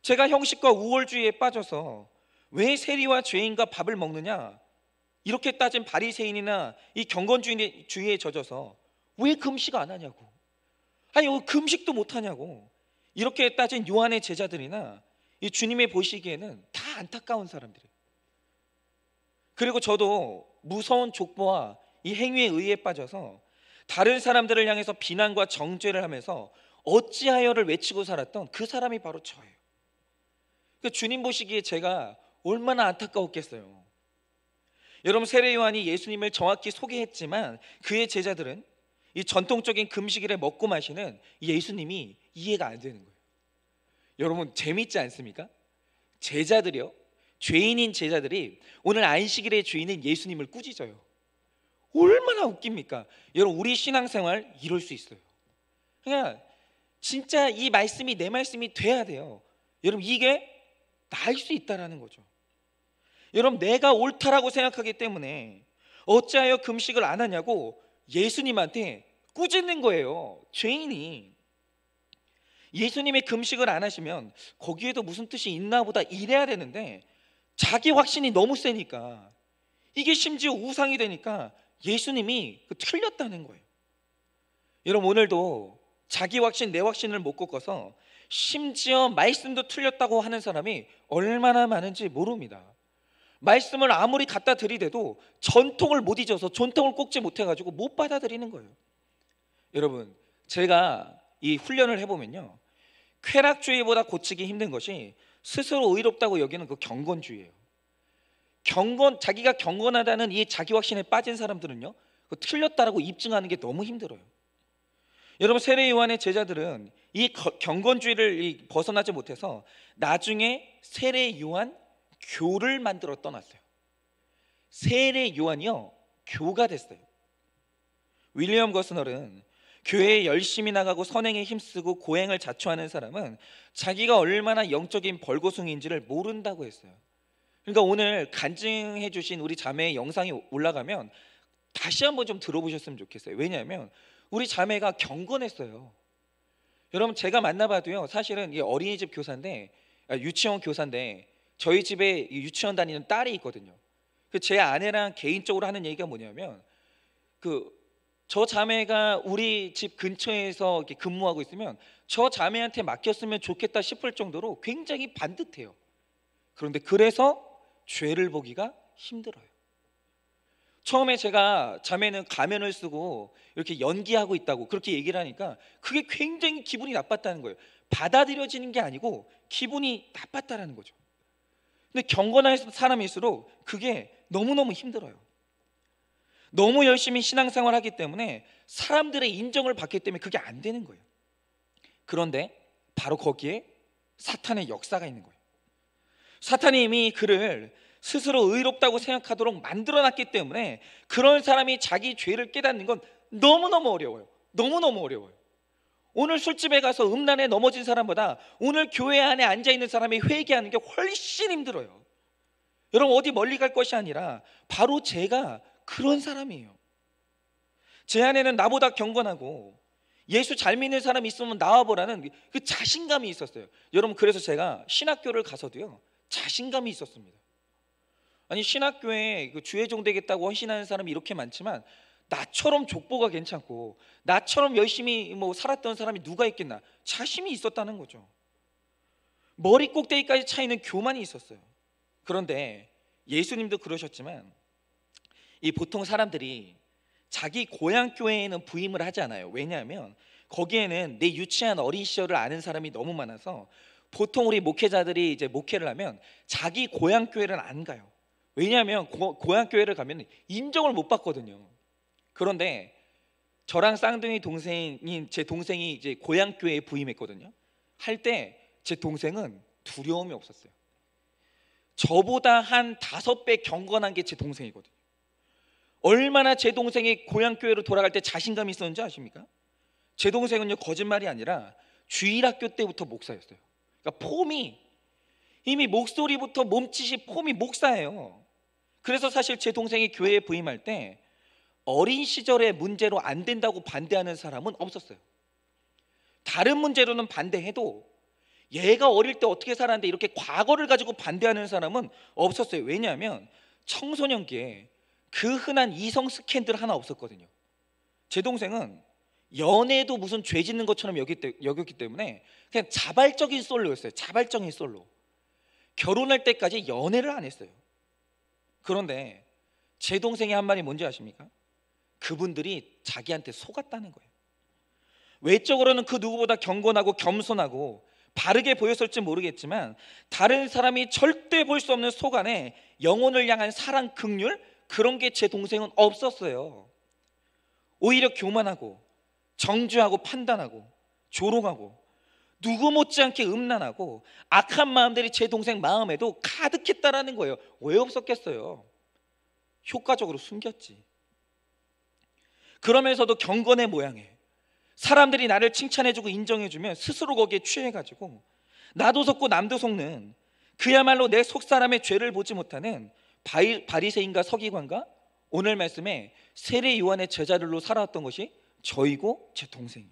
제가 형식과 우월주의에 빠져서 왜 세리와 죄인과 밥을 먹느냐, 이렇게 따진 바리새인이나 이 경건주의에 젖어서 왜 금식 안 하냐고, 아니 금식도 못 하냐고, 이렇게 따진 요한의 제자들이나 이 주님의 보시기에는 다 안타까운 사람들이에요. 그리고 저도 무서운 족보와 이 행위에 의해 빠져서 다른 사람들을 향해서 비난과 정죄를 하면서 어찌하여를 외치고 살았던 그 사람이 바로 저예요. 주님 보시기에 제가 얼마나 안타까웠겠어요. 여러분, 세례 요한이 예수님을 정확히 소개했지만 그의 제자들은 이 전통적인 금식일에 먹고 마시는 예수님이 이해가 안 되는 거예요. 여러분 재밌지 않습니까? 제자들이요, 죄인인 제자들이 오늘 안식일의 주인인 예수님을 꾸짖어요. 얼마나 웃깁니까? 여러분 우리 신앙생활 이럴 수 있어요. 그러니까 진짜 이 말씀이 내 말씀이 돼야 돼요. 여러분 이게 나을 수 있다라는 거죠. 여러분 내가 옳다라고 생각하기 때문에 어찌하여 금식을 안 하냐고 예수님한테 꾸짖는 거예요. 죄인이. 예수님이 금식을 안 하시면 거기에도 무슨 뜻이 있나 보다 이래야 되는데 자기 확신이 너무 세니까, 이게 심지어 우상이 되니까 예수님이 틀렸다는 거예요. 여러분 오늘도 자기 확신 내 확신을 못 꺾어서 심지어 말씀도 틀렸다고 하는 사람이 얼마나 많은지 모릅니다. 말씀을 아무리 갖다 들이대도 전통을 못 잊어서 전통을 꺾지 못해가지고 못 받아들이는 거예요. 여러분 제가 이 훈련을 해보면요, 쾌락주의보다 고치기 힘든 것이 스스로 의롭다고 여기는 그 경건주의예요. 자기가 경건하다는 이 자기 확신에 빠진 사람들은요, 그 틀렸다라고 입증하는 게 너무 힘들어요. 여러분 세례 요한의 제자들은 이 경건주의를 벗어나지 못해서 나중에 세례 요한 교를 만들어 떠났어요. 세례 요한이요 교가 됐어요. 윌리엄 거스널은 교회에 열심히 나가고 선행에 힘쓰고 고행을 자초하는 사람은 자기가 얼마나 영적인 벌거숭이인지를 모른다고 했어요. 그러니까 오늘 간증해 주신 우리 자매의 영상이 올라가면 다시 한번 좀 들어보셨으면 좋겠어요. 왜냐하면 우리 자매가 경건했어요. 여러분 제가 만나봐도요, 사실은 이 어린이집 교사인데, 유치원 교사인데 저희 집에 유치원 다니는 딸이 있거든요. 제 아내랑 개인적으로 하는 얘기가 뭐냐면, 저 자매가 우리 집 근처에서 이렇게 근무하고 있으면 저 자매한테 맡겼으면 좋겠다 싶을 정도로 굉장히 반듯해요. 그런데 그래서 죄를 보기가 힘들어요. 처음에 제가 자매는 가면을 쓰고 이렇게 연기하고 있다고 그렇게 얘기를 하니까 그게 굉장히 기분이 나빴다는 거예요. 받아들여지는 게 아니고 기분이 나빴다는 거죠. 근데 경건한 사람일수록 그게 너무너무 힘들어요. 너무 열심히 신앙생활 하기 때문에 사람들의 인정을 받기 때문에 그게 안 되는 거예요. 그런데 바로 거기에 사탄의 역사가 있는 거예요. 사탄이 이미 그를 스스로 의롭다고 생각하도록 만들어놨기 때문에 그런 사람이 자기 죄를 깨닫는 건 너무너무 어려워요. 너무너무 어려워요. 오늘 술집에 가서 음란에 넘어진 사람보다 오늘 교회 안에 앉아있는 사람이 회개하는 게 훨씬 힘들어요. 여러분 어디 멀리 갈 것이 아니라 바로 제가 그런 사람이에요. 제 안에는 나보다 경건하고 예수 잘 믿는 사람이 있으면 나와보라는 그 자신감이 있었어요. 여러분 그래서 제가 신학교를 가서도요 자신감이 있었습니다. 아니 신학교에 그 주의종 되겠다고 헌신하는 사람이 이렇게 많지만 나처럼 족보가 괜찮고 나처럼 열심히 살았던 사람이 누가 있겠나, 자신이 있었다는 거죠. 머리 꼭대기까지 차 있는 교만이 있었어요. 그런데 예수님도 그러셨지만 이 보통 사람들이 자기 고향 교회에는 부임을 하지 않아요. 왜냐하면 거기에는 내 유치한 어린 시절을 아는 사람이 너무 많아서 보통 우리 목회자들이 이제 목회를 하면 자기 고향 교회를 안 가요. 왜냐하면 고향 교회를 가면 인정을 못 받거든요. 그런데 저랑 쌍둥이 동생인 제 동생이 이제 고향 교회에 부임했거든요. 할 때 제 동생은 두려움이 없었어요. 저보다 한 5배 경건한 게 제 동생이거든요. 얼마나 제 동생이 고향 교회로 돌아갈 때 자신감이 있었는지 아십니까? 제 동생은요 거짓말이 아니라 주일학교 때부터 목사였어요. 그러니까 폼이 이미 목소리부터 몸짓이 폼이 목사예요. 그래서 사실 제 동생이 교회에 부임할 때 어린 시절의 문제로 안 된다고 반대하는 사람은 없었어요. 다른 문제로는 반대해도 얘가 어릴 때 어떻게 살았는데 이렇게 과거를 가지고 반대하는 사람은 없었어요. 왜냐하면 청소년기에 그 흔한 이성 스캔들 하나 없었거든요. 제 동생은 연애도 무슨 죄 짓는 것처럼 여겼기 때문에 그냥 자발적인 솔로였어요. 자발적인 솔로. 결혼할 때까지 연애를 안 했어요. 그런데 제 동생이 한 말이 뭔지 아십니까? 그분들이 자기한테 속았다는 거예요. 외적으로는 그 누구보다 경건하고 겸손하고 바르게 보였을지 모르겠지만 다른 사람이 절대 볼 수 없는 속 안에 영혼을 향한 사랑, 긍휼, 그런 게 제 동생은 없었어요. 오히려 교만하고 정죄하고 판단하고 조롱하고 누구 못지않게 음란하고 악한 마음들이 제 동생 마음에도 가득했다라는 거예요. 왜 없었겠어요? 효과적으로 숨겼지. 그러면서도 경건의 모양에 사람들이 나를 칭찬해주고 인정해주면 스스로 거기에 취해가지고 나도 속고 남도 속는, 그야말로 내 속사람의 죄를 보지 못하는 바리새인과 서기관과 오늘 말씀에 세례 요한의 제자들로 살아왔던 것이 저이고 제 동생이에요.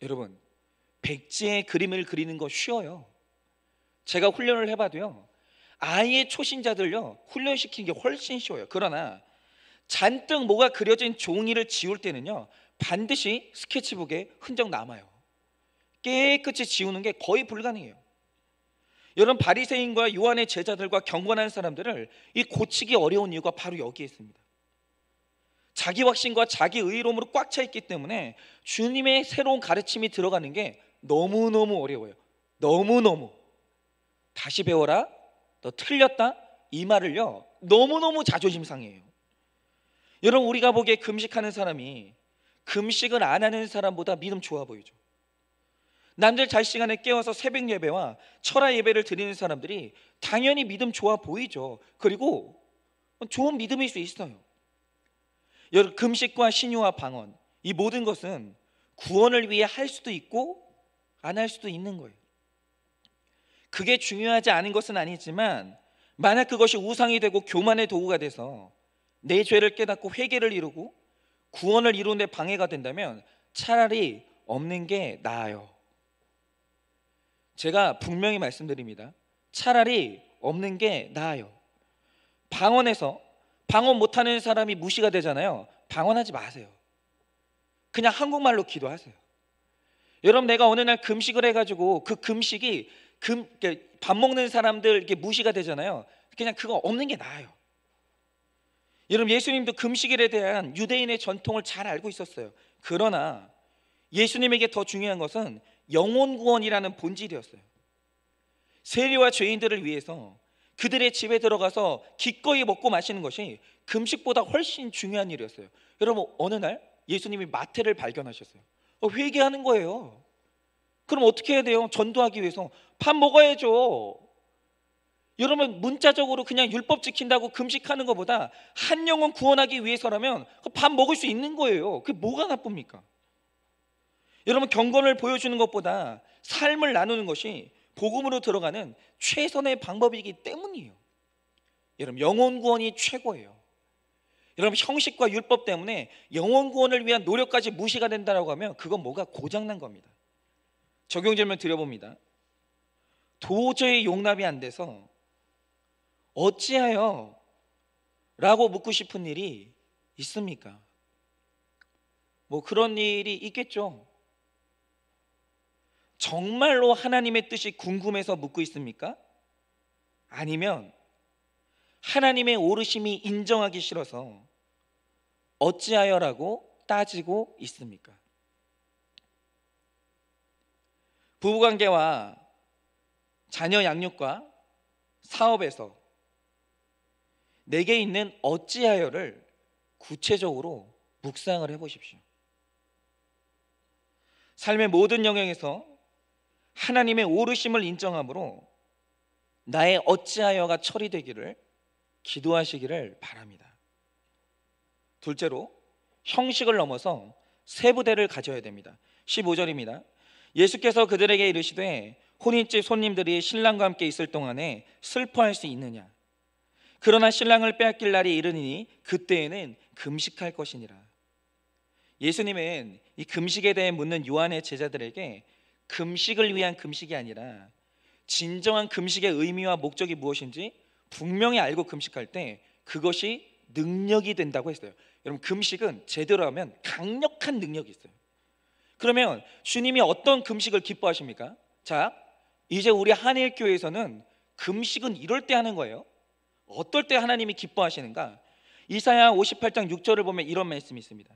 여러분 백지의 그림을 그리는 거 쉬워요. 제가 훈련을 해봐도요 아예 초신자들요 훈련시키는 게 훨씬 쉬워요. 그러나 잔뜩 뭐가 그려진 종이를 지울 때는요 반드시 스케치북에 흔적 남아요. 깨끗이 지우는 게 거의 불가능해요. 여러분 바리새인과 요한의 제자들과 경건한 사람들을 이 고치기 어려운 이유가 바로 여기에 있습니다. 자기 확신과 자기 의로움으로 꽉 차 있기 때문에 주님의 새로운 가르침이 들어가는 게 너무너무 어려워요. 너무너무. 다시 배워라, 너 틀렸다, 이 말을요 너무너무 자존심 상해요. 여러분 우리가 보기에 금식하는 사람이 금식을 안 하는 사람보다 믿음 좋아 보이죠. 남들 잘 시간에 깨워서 새벽 예배와 철야 예배를 드리는 사람들이 당연히 믿음 좋아 보이죠. 그리고 좋은 믿음일 수 있어요. 여러분 금식과 신유와 방언, 이 모든 것은 구원을 위해 할 수도 있고 안 할 수도 있는 거예요. 그게 중요하지 않은 것은 아니지만 만약 그것이 우상이 되고 교만의 도구가 돼서 내 죄를 깨닫고 회개를 이루고 구원을 이루는 데 방해가 된다면 차라리 없는 게 나아요. 제가 분명히 말씀드립니다. 차라리 없는 게 나아요. 방언에서 방언 못하는 사람이 무시가 되잖아요. 방언하지 마세요. 그냥 한국말로 기도하세요. 여러분 내가 어느 날 금식을 해가지고 그 금식이 밥 먹는 사람들 이렇게 무시가 되잖아요. 그냥 그거 없는 게 나아요. 여러분 예수님도 금식일에 대한 유대인의 전통을 잘 알고 있었어요. 그러나 예수님에게 더 중요한 것은 영혼 구원이라는 본질이었어요. 세리와 죄인들을 위해서 그들의 집에 들어가서 기꺼이 먹고 마시는 것이 금식보다 훨씬 중요한 일이었어요. 여러분 어느 날 예수님이 마태를 발견하셨어요. 회개하는 거예요. 그럼 어떻게 해야 돼요? 전도하기 위해서 밥 먹어야죠. 여러분 문자적으로 그냥 율법 지킨다고 금식하는 것보다 한 영혼 구원하기 위해서라면 밥 먹을 수 있는 거예요. 그게 뭐가 나쁩니까? 여러분 경건을 보여주는 것보다 삶을 나누는 것이 복음으로 들어가는 최선의 방법이기 때문이에요. 여러분, 영혼 구원이 최고예요. 여러분, 형식과 율법 때문에 영혼 구원을 위한 노력까지 무시가 된다라고 하면 그건 뭐가 고장난 겁니다. 적용 질문 드려봅니다. 도저히 용납이 안 돼서 어찌하여? 라고 묻고 싶은 일이 있습니까? 뭐 그런 일이 있겠죠. 정말로 하나님의 뜻이 궁금해서 묻고 있습니까? 아니면 하나님의 오르심이 인정하기 싫어서 어찌하여라고 따지고 있습니까? 부부관계와 자녀 양육과 사업에서 내게 있는 어찌하여를 구체적으로 묵상을 해보십시오. 삶의 모든 영역에서 하나님의 오르심을 인정함으로 나의 어찌하여가 처리되기를 기도하시기를 바랍니다. 둘째로, 형식을 넘어서 세부대를 가져야 됩니다. 15절입니다. 예수께서 그들에게 이르시되 혼인집 손님들이 신랑과 함께 있을 동안에 슬퍼할 수 있느냐? 그러나 신랑을 빼앗길 날이 이르니 그때에는 금식할 것이니라. 예수님은 이 금식에 대해 묻는 요한의 제자들에게 금식을 위한 금식이 아니라 진정한 금식의 의미와 목적이 무엇인지 분명히 알고 금식할 때 그것이 능력이 된다고 했어요. 여러분, 금식은 제대로 하면 강력한 능력이 있어요. 그러면 주님이 어떤 금식을 기뻐하십니까? 자, 이제 우리 한일교회에서는 금식은 이럴 때 하는 거예요. 어떨 때 하나님이 기뻐하시는가? 이사야 58장 6절을 보면 이런 말씀이 있습니다.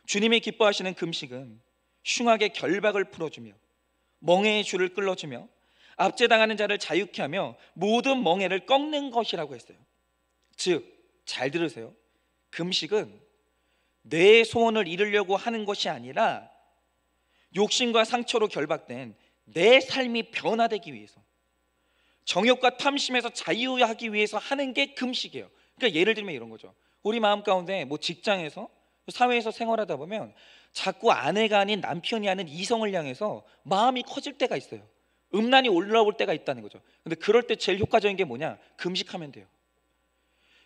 주님이 기뻐하시는 금식은 흉악의 결박을 풀어주며 멍에의 줄을 끌어주며 압제당하는 자를 자유케 하며 모든 멍에를 꺾는 것이라고 했어요. 즉, 잘 들으세요. 금식은 내 소원을 이루려고 하는 것이 아니라 욕심과 상처로 결박된 내 삶이 변화되기 위해서, 정욕과 탐심에서 자유하기 위해서 하는 게 금식이에요. 그러니까 예를 들면 이런 거죠. 우리 마음 가운데 뭐 직장에서, 사회에서 생활하다 보면 자꾸 아내가 아닌 남편이 하는 이성을 향해서 마음이 커질 때가 있어요. 음란이 올라올 때가 있다는 거죠. 근데 그럴 때 제일 효과적인 게 뭐냐? 금식하면 돼요.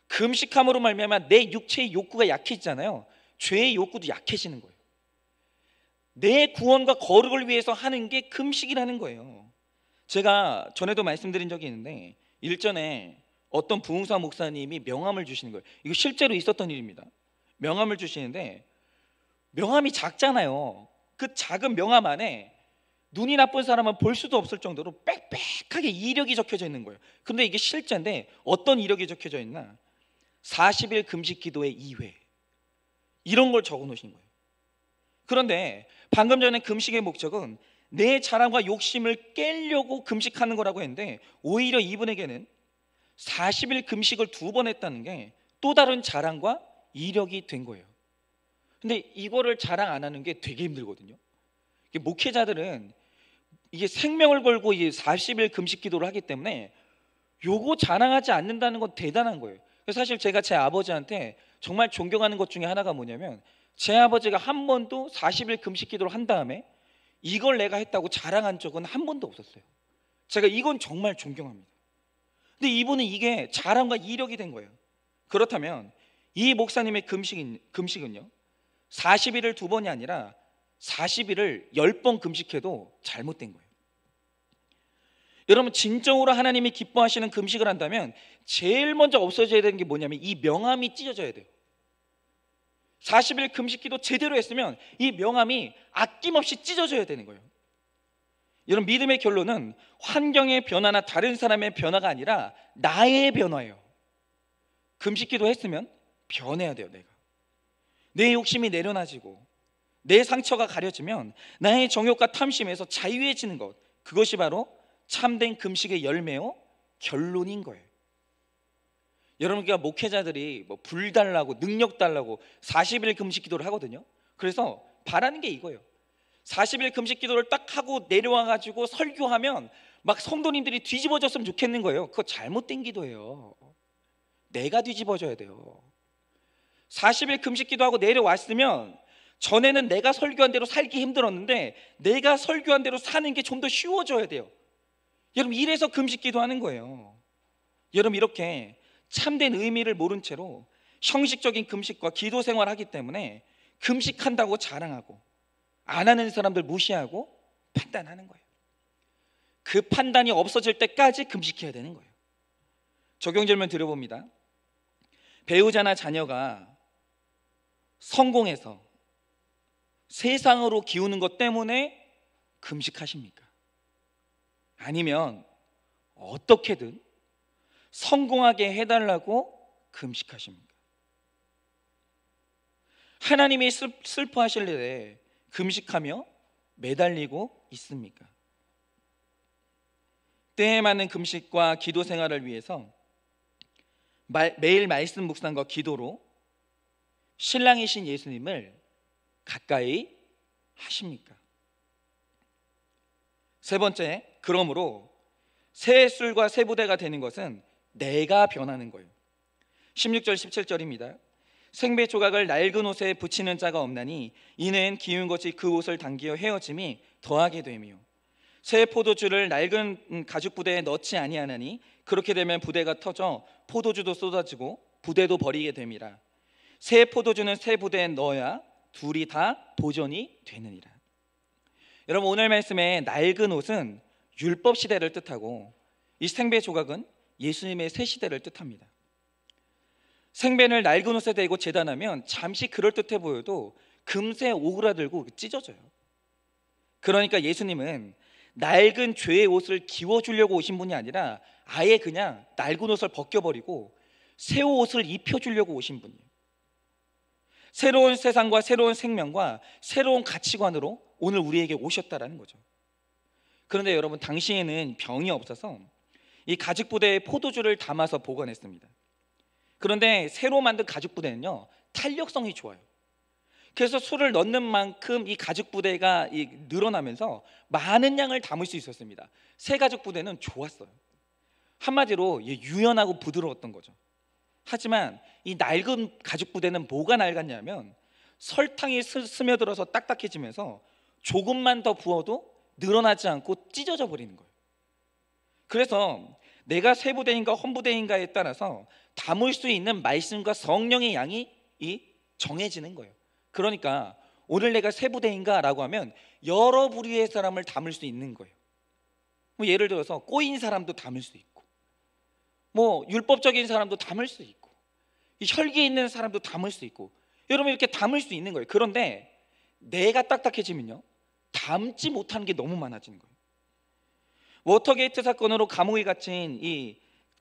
금식함으로 말미암아 내 육체의 욕구가 약해지잖아요. 죄의 욕구도 약해지는 거예요. 내 구원과 거룩을 위해서 하는 게 금식이라는 거예요. 제가 전에도 말씀드린 적이 있는데 일전에 어떤 부흥사 목사님이 명함을 주시는 거예요. 이거 실제로 있었던 일입니다. 명함을 주시는데 명함이 작잖아요. 그 작은 명함 안에 눈이 나쁜 사람은 볼 수도 없을 정도로 빽빽하게 이력이 적혀져 있는 거예요. 근데 이게 실제인데 어떤 이력이 적혀져 있나? 40일 금식 기도의 2회, 이런 걸 적어 놓으신 거예요. 그런데 방금 전에 금식의 목적은 내 자랑과 욕심을 깨려고 금식하는 거라고 했는데 오히려 이분에게는 40일 금식을 2번 했다는 게 또 다른 자랑과 이력이 된 거예요. 근데 이거를 자랑 안 하는 게 되게 힘들거든요. 목회자들은 이게 생명을 걸고 이 40일 금식 기도를 하기 때문에 요거 자랑하지 않는다는 건 대단한 거예요. 사실 제가 제 아버지한테 정말 존경하는 것 중에 하나가 뭐냐면 제 아버지가 한 번도 40일 금식 기도를 한 다음에 이걸 내가 했다고 자랑한 적은 한 번도 없었어요. 제가 이건 정말 존경합니다. 근데 이분은 이게 자랑과 이력이 된 거예요. 그렇다면 이 목사님의 금식은요 40일을 2번이 아니라 40일을 10번 금식해도 잘못된 거예요. 여러분, 진정으로 하나님이 기뻐하시는 금식을 한다면 제일 먼저 없어져야 되는 게 뭐냐면 이 명함이 찢어져야 돼요. 40일 금식기도 제대로 했으면 이 명함이 아낌없이 찢어져야 되는 거예요. 여러분, 믿음의 결론은 환경의 변화나 다른 사람의 변화가 아니라 나의 변화예요. 금식기도 했으면 변해야 돼요. 내 욕심이 내려놔지고 내 상처가 가려지면 나의 정욕과 탐심에서 자유해지는 것, 그것이 바로 참된 금식의 열매요 결론인 거예요. 여러분, 그러니까 목회자들이 뭐 불 달라고 능력 달라고 40일 금식 기도를 하거든요. 그래서 바라는 게 이거예요. 40일 금식 기도를 딱 하고 내려와 가지고 설교하면 막 성도님들이 뒤집어졌으면 좋겠는 거예요. 그거 잘못된 기도예요. 내가 뒤집어져야 돼요. 40일 금식 기도하고 내려왔으면 전에는 내가 설교한 대로 살기 힘들었는데 내가 설교한 대로 사는 게 좀 더 쉬워져야 돼요. 여러분, 이래서 금식 기도하는 거예요. 여러분, 이렇게 참된 의미를 모른 채로 형식적인 금식과 기도 생활을 하기 때문에 금식한다고 자랑하고 안 하는 사람들 무시하고 판단하는 거예요. 그 판단이 없어질 때까지 금식해야 되는 거예요. 적용 질문 드려봅니다. 배우자나 자녀가 성공해서 세상으로 기우는 것 때문에 금식하십니까? 아니면 어떻게든 성공하게 해달라고 금식하십니까? 하나님이 슬퍼하실 일에 금식하며 매달리고 있습니까? 때에 맞는 금식과 기도 생활을 위해서 매일 말씀 묵상과 기도로 신랑이신 예수님을 가까이 하십니까? 세 번째, 그러므로 새 술과 새 부대가 되는 것은 내가 변하는 거예요. 16절 17절입니다. 생배 조각을 낡은 옷에 붙이는 자가 없나니 이는 기운 것이 그 옷을 당기어 헤어짐이 더하게 되며 새 포도주를 낡은 가죽 부대에 넣지 아니하나니 그렇게 되면 부대가 터져 포도주도 쏟아지고 부대도 버리게 됨이라. 새 포도주는 새 부대에 넣어야 둘이 다 보존이 되느니라. 여러분, 오늘 말씀에 낡은 옷은 율법 시대를 뜻하고 이 생배 조각은 예수님의 새 시대를 뜻합니다. 생배를 낡은 옷에 대고 제단하면 잠시 그럴듯해 보여도 금세 오그라들고 찢어져요. 그러니까 예수님은 낡은 죄의 옷을 기워주려고 오신 분이 아니라 아예 그냥 낡은 옷을 벗겨버리고 새 옷을 입혀주려고 오신 분이에요. 새로운 세상과 새로운 생명과 새로운 가치관으로 오늘 우리에게 오셨다라는 거죠. 그런데 여러분, 당시에는 병이 없어서 이 가죽 부대에 포도주를 담아서 보관했습니다. 그런데 새로 만든 가죽 부대는요, 탄력성이 좋아요. 그래서 술을 넣는 만큼 이 가죽 부대가 늘어나면서 많은 양을 담을 수 있었습니다. 새 가죽 부대는 좋았어요. 한마디로 유연하고 부드러웠던 거죠. 하지만 이 낡은 가죽 부대는 뭐가 낡았냐면 설탕이 스며들어서 딱딱해지면서 조금만 더 부어도 늘어나지 않고 찢어져 버리는 거예요. 그래서 내가 새 부대인가 헌 부대인가에 따라서 담을 수 있는 말씀과 성령의 양이 정해지는 거예요. 그러니까 오늘 내가 새 부대인가 라고 하면 여러 부류의 사람을 담을 수 있는 거예요. 뭐 예를 들어서 꼬인 사람도 담을 수 있고, 뭐 율법적인 사람도 담을 수 있고, 혈기 있는 사람도 담을 수 있고, 여러분 이렇게 담을 수 있는 거예요. 그런데 내가 딱딱해지면요, 담지 못하는 게 너무 많아지는 거예요. 워터게이트 사건으로 감옥에 갇힌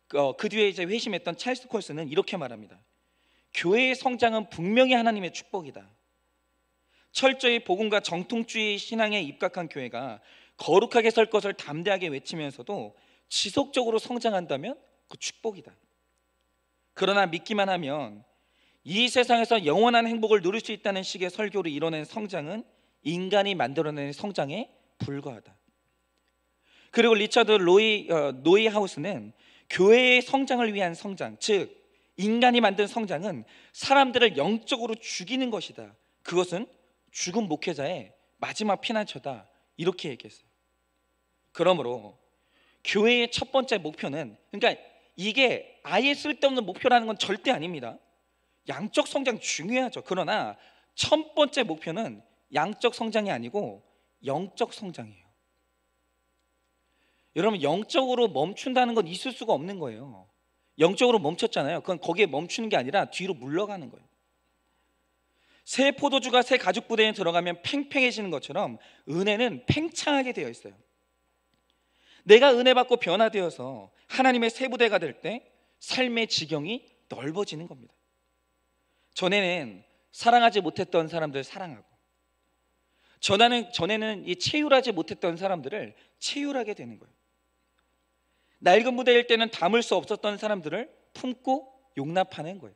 그 뒤에 이제 회심했던 찰스 콜스는 이렇게 말합니다. 교회의 성장은 분명히 하나님의 축복이다. 철저히 복음과 정통주의 신앙에 입각한 교회가 거룩하게 설 것을 담대하게 외치면서도 지속적으로 성장한다면 그 축복이다. 그러나 믿기만 하면 이 세상에서 영원한 행복을 누릴 수 있다는 식의 설교를 이뤄낸 성장은 인간이 만들어낸 성장에 불과하다. 그리고 리처드 노이 하우스는 교회의 성장을 위한 성장, 즉 인간이 만든 성장은 사람들을 영적으로 죽이는 것이다. 그것은 죽은 목회자의 마지막 피난처다. 이렇게 얘기했어요. 그러므로 교회의 첫 번째 목표는, 그러니까 이게 아예 쓸데없는 목표라는 건 절대 아닙니다. 양적 성장 중요하죠. 그러나 첫 번째 목표는 양적 성장이 아니고 영적 성장이에요. 여러분, 영적으로 멈춘다는 건 있을 수가 없는 거예요. 영적으로 멈췄잖아요. 그건 거기에 멈추는 게 아니라 뒤로 물러가는 거예요. 새 포도주가 새 가죽 부대에 들어가면 팽팽해지는 것처럼 은혜는 팽창하게 되어 있어요. 내가 은혜 받고 변화되어서 하나님의 새 부대가 될 때 삶의 지경이 넓어지는 겁니다. 전에는 사랑하지 못했던 사람들 사랑하고, 전에는 이 체휼하지 못했던 사람들을 체휼하게 되는 거예요. 낡은 부대일 때는 담을 수 없었던 사람들을 품고 용납하는 거예요.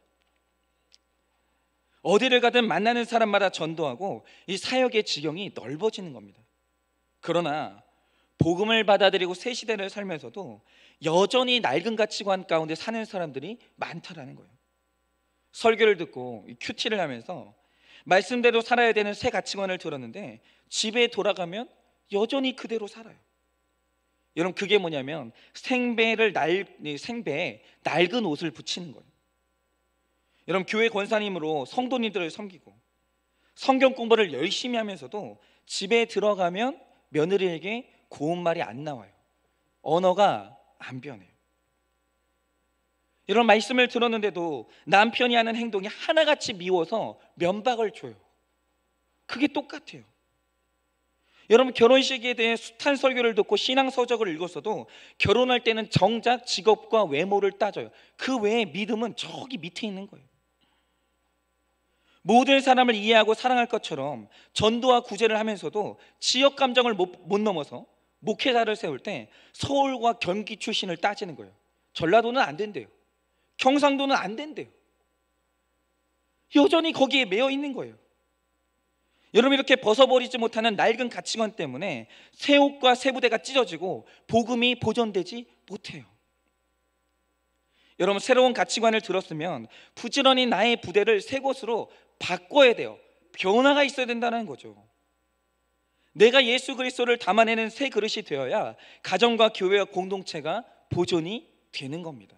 어디를 가든 만나는 사람마다 전도하고 이 사역의 지경이 넓어지는 겁니다. 그러나 복음을 받아들이고 새 시대를 살면서도 여전히 낡은 가치관 가운데 사는 사람들이 많다라는 거예요. 설교를 듣고 큐티를 하면서 말씀대로 살아야 되는 새 가치관을 들었는데 집에 돌아가면 여전히 그대로 살아요. 여러분 그게 뭐냐면 생배에 낡은 옷을 붙이는 거예요. 여러분 교회 권사님으로 성도님들을 섬기고 성경 공부를 열심히 하면서도 집에 들어가면 며느리에게 고운 말이 안 나와요. 언어가 안 변해요. 이런 말씀을 들었는데도 남편이 하는 행동이 하나같이 미워서 면박을 줘요. 그게 똑같아요. 여러분 결혼식에 대해 숱한 설교를 듣고 신앙 서적을 읽었어도 결혼할 때는 정작 직업과 외모를 따져요. 그 외에 믿음은 저기 밑에 있는 거예요. 모든 사람을 이해하고 사랑할 것처럼 전도와 구제를 하면서도 지역 감정을 못 넘어서 목회자를 세울 때 서울과 경기 출신을 따지는 거예요. 전라도는 안 된대요. 경상도는 안 된대요. 여전히 거기에 매여 있는 거예요. 여러분 이렇게 벗어버리지 못하는 낡은 가치관 때문에 새 옷과 새 부대가 찢어지고 복음이 보존되지 못해요. 여러분 새로운 가치관을 들었으면 부지런히 나의 부대를 새 것으로 바꿔야 돼요. 변화가 있어야 된다는 거죠. 내가 예수 그리스도를 담아내는 새 그릇이 되어야 가정과 교회와 공동체가 보존이 되는 겁니다.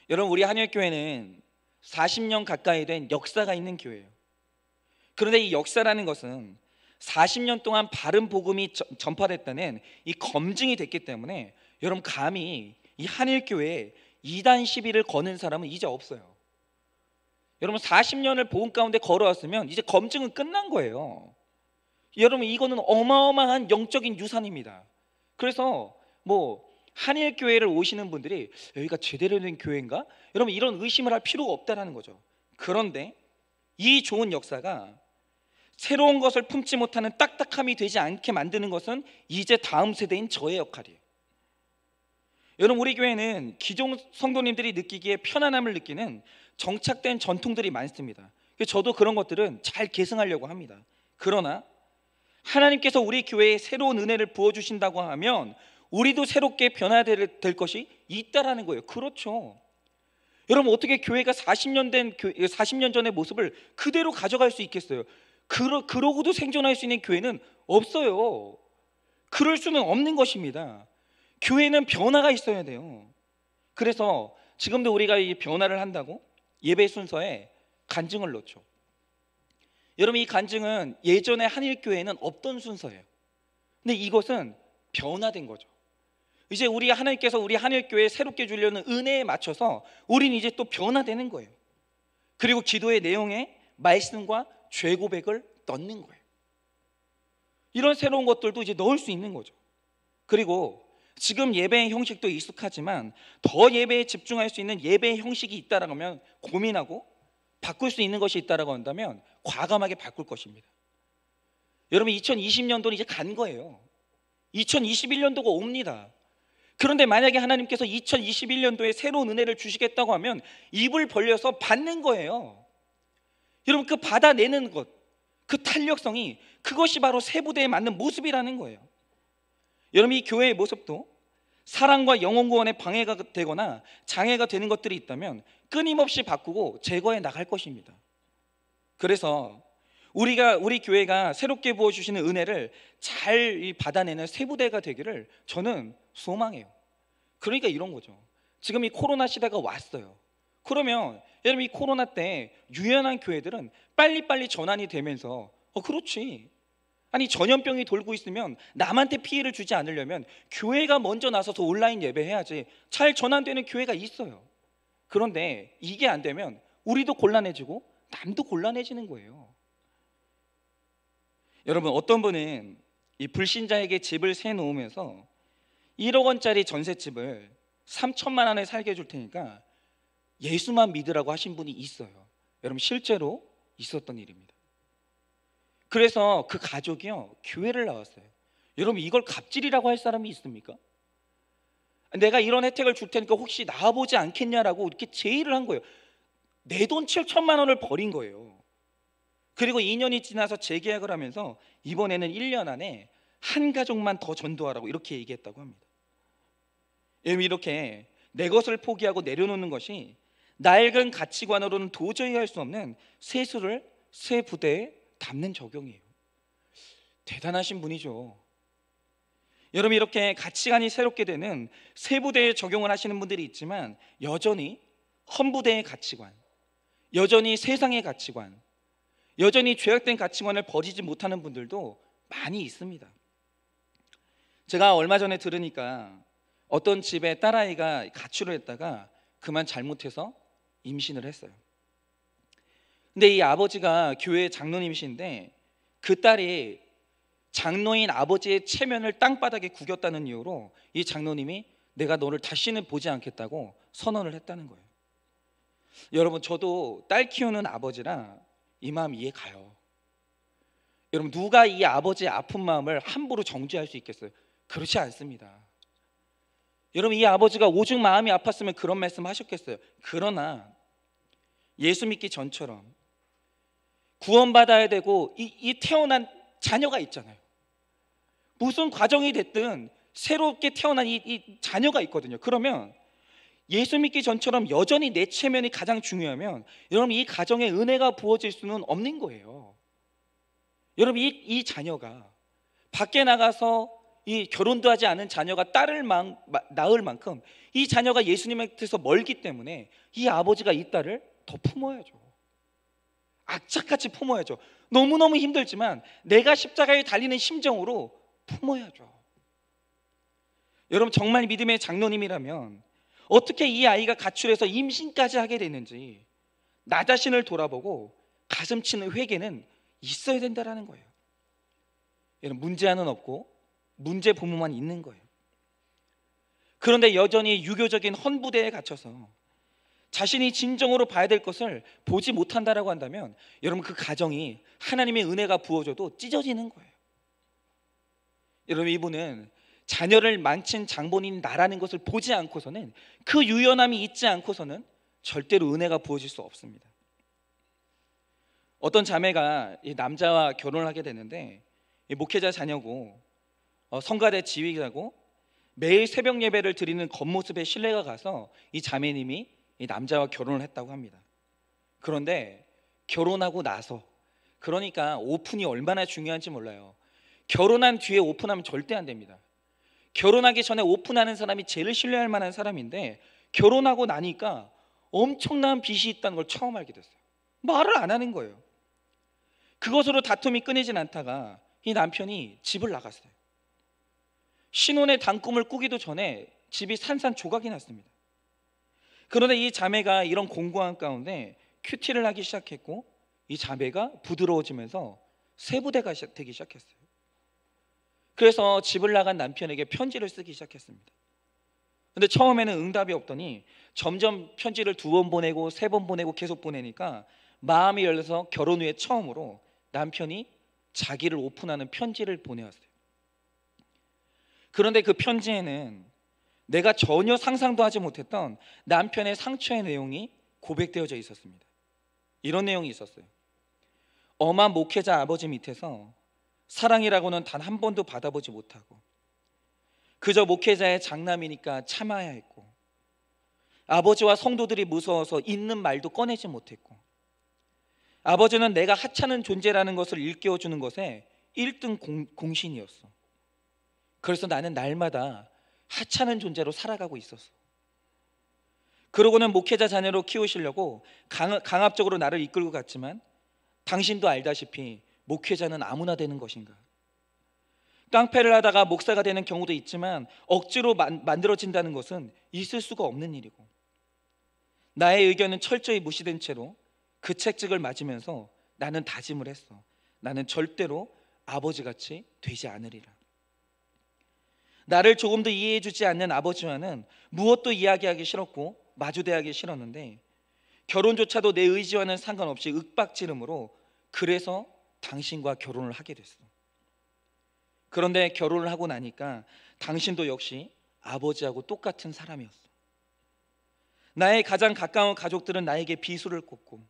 여러분 우리 한일교회는 40년 가까이 된 역사가 있는 교회예요. 그런데 이 역사라는 것은 40년 동안 바른 복음이 전파됐다는 이 검증이 됐기 때문에 여러분 감히 이 한일교회에 이단 시비를 거는 사람은 이제 없어요. 여러분 40년을 복음 가운데 걸어왔으면 이제 검증은 끝난 거예요. 여러분 이거는 어마어마한 영적인 유산입니다. 그래서 한일교회를 오시는 분들이 여기가 제대로 된 교회인가? 여러분 이런 의심을 할 필요가 없다는 거죠. 그런데 이 좋은 역사가 새로운 것을 품지 못하는 딱딱함이 되지 않게 만드는 것은 이제 다음 세대인 저의 역할이에요. 여러분 우리 교회는 기존 성도님들이 느끼기에 편안함을 느끼는 정착된 전통들이 많습니다. 저도 그런 것들은 잘 계승하려고 합니다. 그러나 하나님께서 우리 교회에 새로운 은혜를 부어주신다고 하면 우리도 새롭게 변화될 것이 있다라는 거예요. 그렇죠. 여러분 어떻게 교회가 40년 전의 모습을 그대로 가져갈 수 있겠어요? 그러고도 생존할 수 있는 교회는 없어요. 그럴 수는 없는 것입니다. 교회는 변화가 있어야 돼요. 그래서 지금도 우리가 이 변화를 한다고 예배 순서에 간증을 넣죠. 여러분 이 간증은 예전에 한일교회에는 없던 순서예요. 근데 이것은 변화된 거죠. 이제 하나님께서 우리 한일교회에 새롭게 주려는 은혜에 맞춰서 우리는 이제 또 변화되는 거예요. 그리고 기도의 내용에 말씀과 죄 고백을 넣는 거예요. 이런 새로운 것들도 이제 넣을 수 있는 거죠. 그리고 지금 예배의 형식도 익숙하지만 더 예배에 집중할 수 있는 예배의 형식이 있다라고 하면 고민하고 바꿀 수 있는 것이 있다라고 한다면 과감하게 바꿀 것입니다. 여러분 2020년도는 이제 간 거예요. 2021년도가 옵니다. 그런데 만약에 하나님께서 2021년도에 새로운 은혜를 주시겠다고 하면 입을 벌려서 받는 거예요. 여러분 그 받아내는 것, 그 탄력성이 그것이 바로 새 부대에 맞는 모습이라는 거예요. 여러분 이 교회의 모습도 사랑과 영혼 구원에 방해가 되거나 장애가 되는 것들이 있다면 끊임없이 바꾸고 제거해 나갈 것입니다. 그래서 우리 교회가 새롭게 부어주시는 은혜를 잘 받아내는 새 부대가 되기를 저는 소망해요. 그러니까 이런 거죠. 지금 이 코로나 시대가 왔어요. 그러면 여러분 이 코로나 때 유연한 교회들은 빨리빨리 전환이 되면서 그렇지. 아니 전염병이 돌고 있으면 남한테 피해를 주지 않으려면 교회가 먼저 나서서 온라인 예배해야지 잘 전환되는 교회가 있어요. 그런데 이게 안 되면 우리도 곤란해지고 남도 곤란해지는 거예요. 여러분 어떤 분은 이 불신자에게 집을 세 놓으면서 1억 원짜리 전셋집을 3천만 원에 살게 해줄 테니까 예수만 믿으라고 하신 분이 있어요. 여러분 실제로 있었던 일입니다. 그래서 그 가족이요 교회를 나왔어요. 여러분 이걸 갑질이라고 할 사람이 있습니까? 내가 이런 혜택을 줄 테니까 혹시 나와보지 않겠냐라고 이렇게 제의를 한 거예요. 내 돈 7천만 원을 버린 거예요. 그리고 2년이 지나서 재계약을 하면서 이번에는 1년 안에 한 가족만 더 전도하라고 이렇게 얘기했다고 합니다. 이렇게 내 것을 포기하고 내려놓는 것이 낡은 가치관으로는 도저히 할 수 없는 세수를 새 부대에 담는 적용이에요. 대단하신 분이죠. 여러분, 이렇게 가치관이 새롭게 되는 세부대에 적용을 하시는 분들이 있지만 여전히 헌부대의 가치관, 여전히 세상의 가치관, 여전히 죄악된 가치관을 버리지 못하는 분들도 많이 있습니다. 제가 얼마 전에 들으니까 어떤 집에 딸아이가 가출을 했다가 그만 잘못해서 임신을 했어요. 근데 이 아버지가 교회 장로님이신데 그 딸이 장로인 아버지의 체면을 땅바닥에 구겼다는 이유로 이 장로님이 내가 너를 다시는 보지 않겠다고 선언을 했다는 거예요. 여러분, 저도 딸 키우는 아버지라 이 마음 이해 가요. 여러분, 누가 이 아버지의 아픈 마음을 함부로 정죄할 수 있겠어요? 그렇지 않습니다. 여러분, 이 아버지가 오죽 마음이 아팠으면 그런 말씀 하셨겠어요? 그러나 예수 믿기 전처럼 구원받아야 되고 이 태어난 자녀가 있잖아요. 무슨 과정이 됐든 새롭게 태어난 이 자녀가 있거든요. 그러면 예수 믿기 전처럼 여전히 내 체면이 가장 중요하면 여러분, 이 가정에 은혜가 부어질 수는 없는 거예요. 여러분, 이 자녀가 밖에 나가서 이 결혼도 하지 않은 자녀가 딸을 낳을 만큼 이 자녀가 예수님한테서 멀기 때문에 이 아버지가 이 딸을 더 품어야죠. 악착같이 품어야죠. 너무너무 힘들지만 내가 십자가에 달리는 심정으로 품어야죠. 여러분, 정말 믿음의 장로님이라면 어떻게 이 아이가 가출해서 임신까지 하게 됐는지 나 자신을 돌아보고 가슴 치는 회개는 있어야 된다라는 거예요. 여러분, 문제아는 없고 문제 부모만 있는 거예요. 그런데 여전히 유교적인 헌부대에 갇혀서 자신이 진정으로 봐야 될 것을 보지 못한다라고 한다면 여러분, 그 가정이 하나님의 은혜가 부어져도 찢어지는 거예요. 여러분, 이분은 자녀를 망친 장본인 나라는 것을 보지 않고서는, 그 유연함이 있지 않고서는 절대로 은혜가 부어질 수 없습니다. 어떤 자매가 이 남자와 결혼을 하게 되는데 이 목회자 자녀고 성가대 지휘자고 매일 새벽 예배를 드리는 겉모습에 신뢰가 가서 이 자매님이 이 남자와 결혼을 했다고 합니다. 그런데 결혼하고 나서, 그러니까 오픈이 얼마나 중요한지 몰라요. 결혼한 뒤에 오픈하면 절대 안 됩니다. 결혼하기 전에 오픈하는 사람이 제일 신뢰할 만한 사람인데 결혼하고 나니까 엄청난 빚이 있다는 걸 처음 알게 됐어요. 말을 안 하는 거예요. 그것으로 다툼이 끊이진 않다가 이 남편이 집을 나갔어요. 신혼의 단꿈을 꾸기도 전에 집이 산산조각이 났습니다. 그런데 이 자매가 이런 공고한 가운데 큐티를 하기 시작했고 이 자매가 부드러워지면서 세부대가 되기 시작했어요. 그래서 집을 나간 남편에게 편지를 쓰기 시작했습니다. 근데 처음에는 응답이 없더니 점점 편지를 2번 보내고 3번 보내고 계속 보내니까 마음이 열려서 결혼 후에 처음으로 남편이 자기를 오픈하는 편지를 보내왔어요. 그런데 그 편지에는 내가 전혀 상상도 하지 못했던 남편의 상처의 내용이 고백되어져 있었습니다. 이런 내용이 있었어요. 엄한 목회자 아버지 밑에서 사랑이라고는 단 한 번도 받아보지 못하고 그저 목회자의 장남이니까 참아야 했고 아버지와 성도들이 무서워서 있는 말도 꺼내지 못했고 아버지는 내가 하찮은 존재라는 것을 일깨워주는 것에 1등 공신이었어. 그래서 나는 날마다 하찮은 존재로 살아가고 있었어. 그러고는 목회자 자녀로 키우시려고 강압적으로 나를 이끌고 갔지만 당신도 알다시피 목회자는 아무나 되는 것인가? 깡패를 하다가 목사가 되는 경우도 있지만 억지로 만들어진다는 것은 있을 수가 없는 일이고 나의 의견은 철저히 무시된 채로 그 책찍을 맞으면서 나는 다짐을 했어. 나는 절대로 아버지같이 되지 않으리라. 나를 조금도 이해해주지 않는 아버지와는 무엇도 이야기하기 싫었고 마주대하기 싫었는데 결혼조차도 내 의지와는 상관없이 윽박지름으로 그래서 당신과 결혼을 하게 됐어. 그런데 결혼을 하고 나니까 당신도 역시 아버지하고 똑같은 사람이었어. 나의 가장 가까운 가족들은 나에게 비수를 꽂고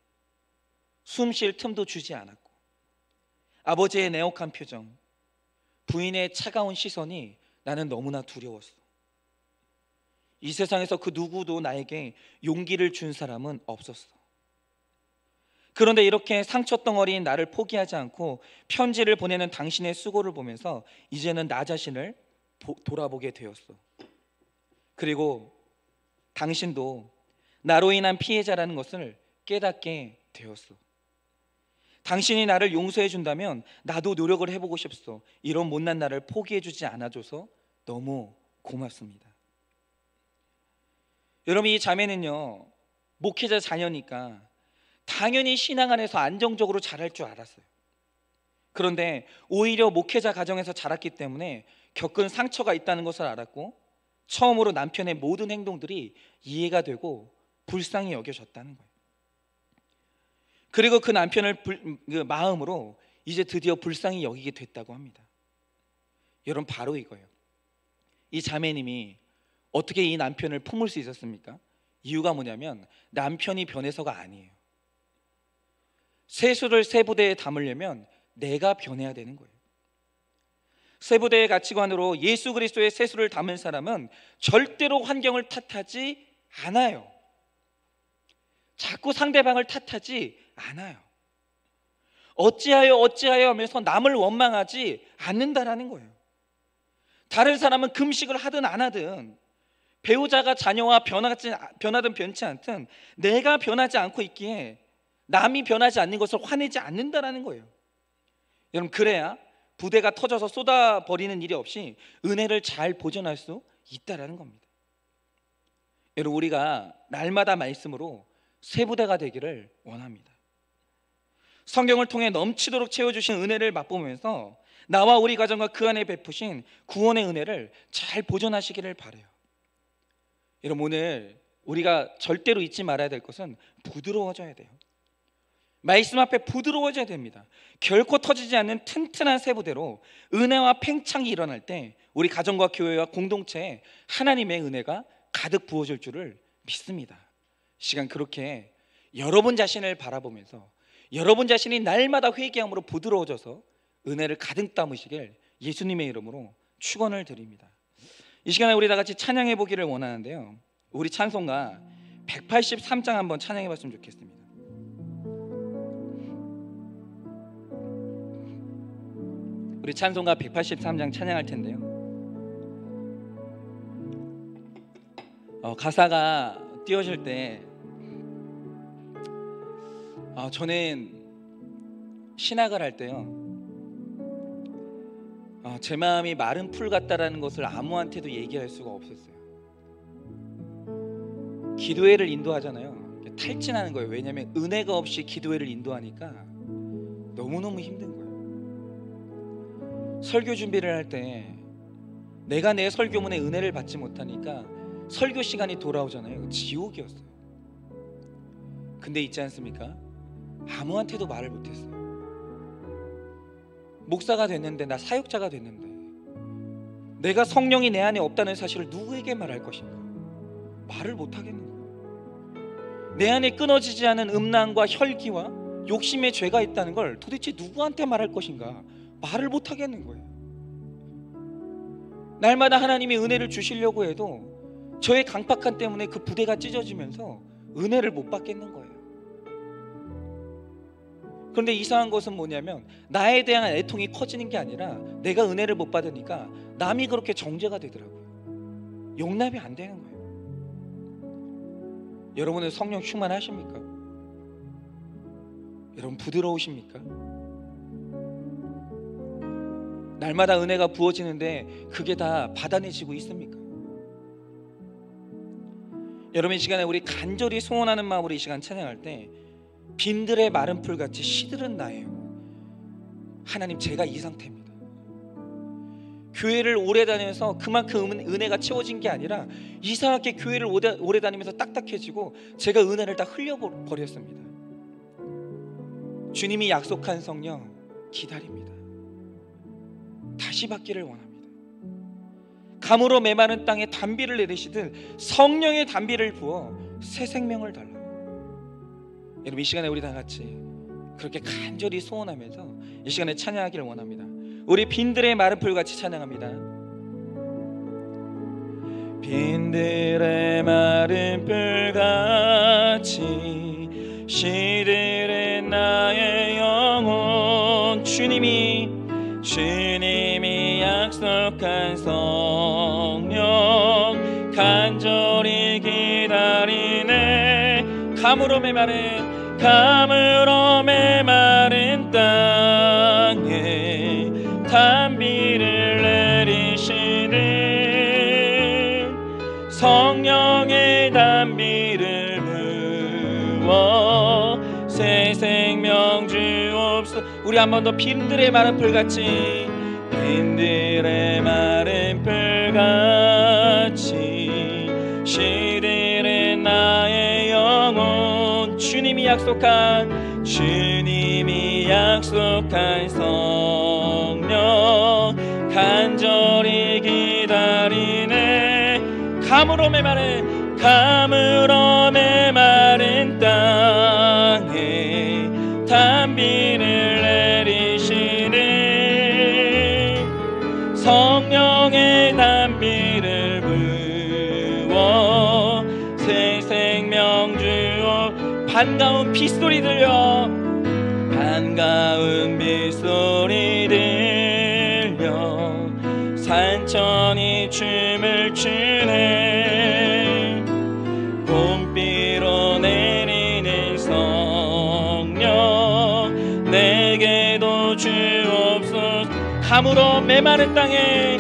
숨 쉴 틈도 주지 않았고 아버지의 내혹한 표정, 부인의 차가운 시선이 나는 너무나 두려웠어. 이 세상에서 그 누구도 나에게 용기를 준 사람은 없었어. 그런데 이렇게 상처덩어리인 나를 포기하지 않고 편지를 보내는 당신의 수고를 보면서 이제는 나 자신을 돌아보게 되었어. 그리고 당신도 나로 인한 피해자라는 것을 깨닫게 되었어. 당신이 나를 용서해 준다면 나도 노력을 해보고 싶소. 이런 못난 나를 포기해 주지 않아줘서 너무 고맙습니다. 여러분, 이 자매는요, 목회자 자녀니까 당연히 신앙 안에서 안정적으로 자랄 줄 알았어요. 그런데 오히려 목회자 가정에서 자랐기 때문에 겪은 상처가 있다는 것을 알았고, 처음으로 남편의 모든 행동들이 이해가 되고 불쌍히 여겨졌다는 거예요. 그리고 그 남편을 그 마음으로 이제 드디어 불쌍히 여기게 됐다고 합니다. 여러분, 바로 이거예요. 이 자매님이 어떻게 이 남편을 품을 수 있었습니까? 이유가 뭐냐면 남편이 변해서가 아니에요. 세수를 세 부대에 담으려면 내가 변해야 되는 거예요. 세 부대의 가치관으로 예수 그리스도의 세수를 담은 사람은 절대로 환경을 탓하지 않아요. 자꾸 상대방을 탓하지 않아요. 어찌하여 하면서 남을 원망하지 않는다라는 거예요. 다른 사람은 금식을 하든 안 하든, 배우자가 자녀와 변하든 변치 않든 내가 변하지 않고 있기에 남이 변하지 않는 것을 화내지 않는다라는 거예요. 여러분, 그래야 부대가 터져서 쏟아버리는 일이 없이 은혜를 잘 보존할 수 있다라는 겁니다. 여러분, 우리가 날마다 말씀으로 새 부대가 되기를 원합니다. 성경을 통해 넘치도록 채워주신 은혜를 맛보면서 나와 우리 가정과 그 안에 베푸신 구원의 은혜를 잘 보존하시기를 바라요. 여러분, 오늘 우리가 절대로 잊지 말아야 될 것은 부드러워져야 돼요. 말씀 앞에 부드러워져야 됩니다. 결코 터지지 않는 튼튼한 새 부대로 은혜와 팽창이 일어날 때 우리 가정과 교회와 공동체에 하나님의 은혜가 가득 부어질 줄을 믿습니다. 시간 그렇게 여러분 자신을 바라보면서 여러분 자신이 날마다 회개함으로 부드러워져서 은혜를 가득 담으시길 예수님의 이름으로 축원을 드립니다. 이 시간에 우리 다 같이 찬양해 보기를 원하는데요, 우리 찬송가 183장 한번 찬양해 봤으면 좋겠습니다. 우리 찬송가 183장 찬양할 텐데요, 가사가 띄워질 때 저는 신학을 할 때요, 제 마음이 마른 풀 같다라는 것을 아무한테도 얘기할 수가 없었어요. 기도회를 인도하잖아요. 탈진하는 거예요. 왜냐하면 은혜가 없이 기도회를 인도하니까 너무너무 힘든 거예요. 설교 준비를 할 때 내가 내 설교문에 은혜를 받지 못하니까 설교 시간이 돌아오잖아요. 지옥이었어요. 근데 있지 않습니까? 아무한테도 말을 못했어요. 목사가 됐는데, 나 사역자가 됐는데 내가 성령이 내 안에 없다는 사실을 누구에게 말할 것인가? 말을 못하겠는 거예요. 내 안에 끊어지지 않은 음란과 혈기와 욕심의 죄가 있다는 걸 도대체 누구한테 말할 것인가? 말을 못하겠는 거예요. 날마다 하나님이 은혜를 주시려고 해도 저의 강팍함 때문에 그 부대가 찢어지면서 은혜를 못 받겠는 거예요. 그런데 이상한 것은 뭐냐면 나에 대한 애통이 커지는 게 아니라 내가 은혜를 못 받으니까 남이 그렇게 정죄가 되더라고요. 용납이 안 되는 거예요. 여러분은 성령 충만하십니까? 여러분 부드러우십니까? 날마다 은혜가 부어지는데 그게 다 받아내지고 있습니까? 여러분, 이 시간에 우리 간절히 소원하는 마음으로 이 시간 찬양할 때 빈들의 마른 풀같이 시들은 나예요. 하나님, 제가 이 상태입니다. 교회를 오래 다니면서 그만큼 은혜가 채워진 게 아니라 이상하게 교회를 오래 다니면서 딱딱해지고 제가 은혜를 다 흘려버렸습니다. 주님이 약속한 성령 기다립니다. 다시 받기를 원합니다. 감으로 메마른 땅에 단비를 내리시듯 성령의 단비를 부어 새 생명을 달라. 여러분, 이 시간에 우리 다 같이 그렇게 간절히 소원하면서 이 시간에 찬양하기를 원합니다. 우리 빈들의 마른 풀같이 찬양합니다. 빈들의 마른 풀같이 시들은 나의 영혼, 주님이 주님이 약속한 성령 간절히 기다리네. 감으로 메마른 땅에 단비를 내리시는 성령의 단비를 부어 새 생명 주옵소서. 우리 한 번 더 빈들의 마른 풀같이, 빈들의 마른 풀같이 시들은 나의 영혼. 주님이 약속한 성령 간절히 기다리네. 감으로 메마른 땅에 단비를 내리시는 성령의 단비를 부어 새 생명 주옵. 반가운 빗소리 들려, 반가운 빗소리 들려 산천이 춤을 추네. 봄비로 내리는 성령 내게도 주옵소서. 감으로 메마른 땅에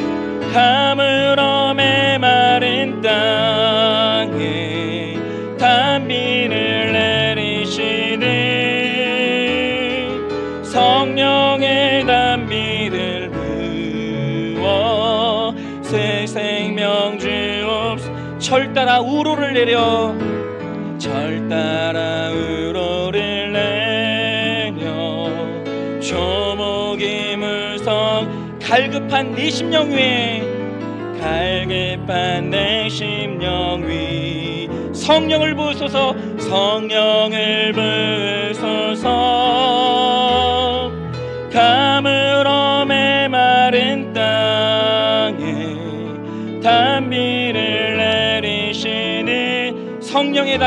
단비를 내리시는 성령의 단비를 부어 새 생명 주옵소서. 철 따라 우로를 내려 조목이 물성 갈급한 내 심령 위 성령을 부으소서. 감으로 메마른 땅에 단비를 내리시는 성령의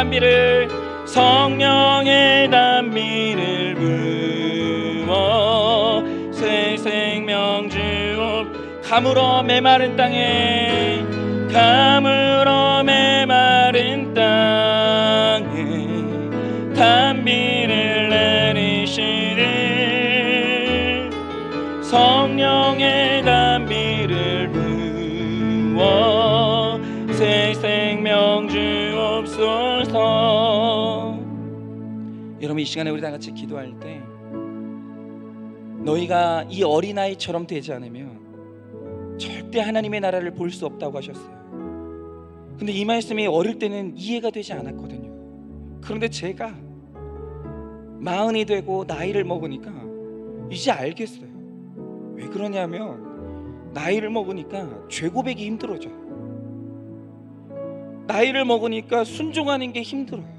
단비를 부어 새 생명 주옵. 감으로 메마른 땅에 단비를 내리시는 성령의 단비를 부어 새 생명 주옵소서. 여러분, 이 시간에 우리 다 같이 기도할 때 너희가 이 어린아이처럼 되지 않으면 절대 하나님의 나라를 볼 수 없다고 하셨어요. 근데 이 말씀이 어릴 때는 이해가 되지 않았거든요. 그런데 제가 마흔이 되고 나이를 먹으니까 이제 알겠어요. 왜 그러냐면 나이를 먹으니까 죄 고백이 힘들어져요. 나이를 먹으니까 순종하는 게 힘들어요.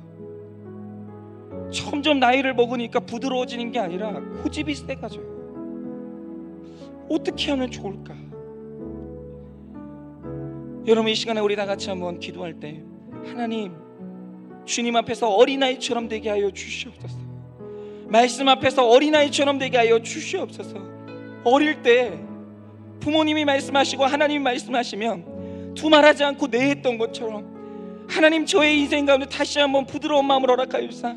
점점 나이를 먹으니까 부드러워지는 게 아니라 고집이 세가져요. 어떻게 하면 좋을까? 여러분, 이 시간에 우리 다 같이 한번 기도할 때 하나님, 주님 앞에서 어린아이처럼 되게 하여 주시옵소서. 말씀 앞에서 어린아이처럼 되게 하여 주시옵소서. 어릴 때 부모님이 말씀하시고 하나님이 말씀하시면 두말하지 않고 네 했던 것처럼 하나님, 저의 인생 가운데 다시 한번 부드러운 마음을 허락하여주사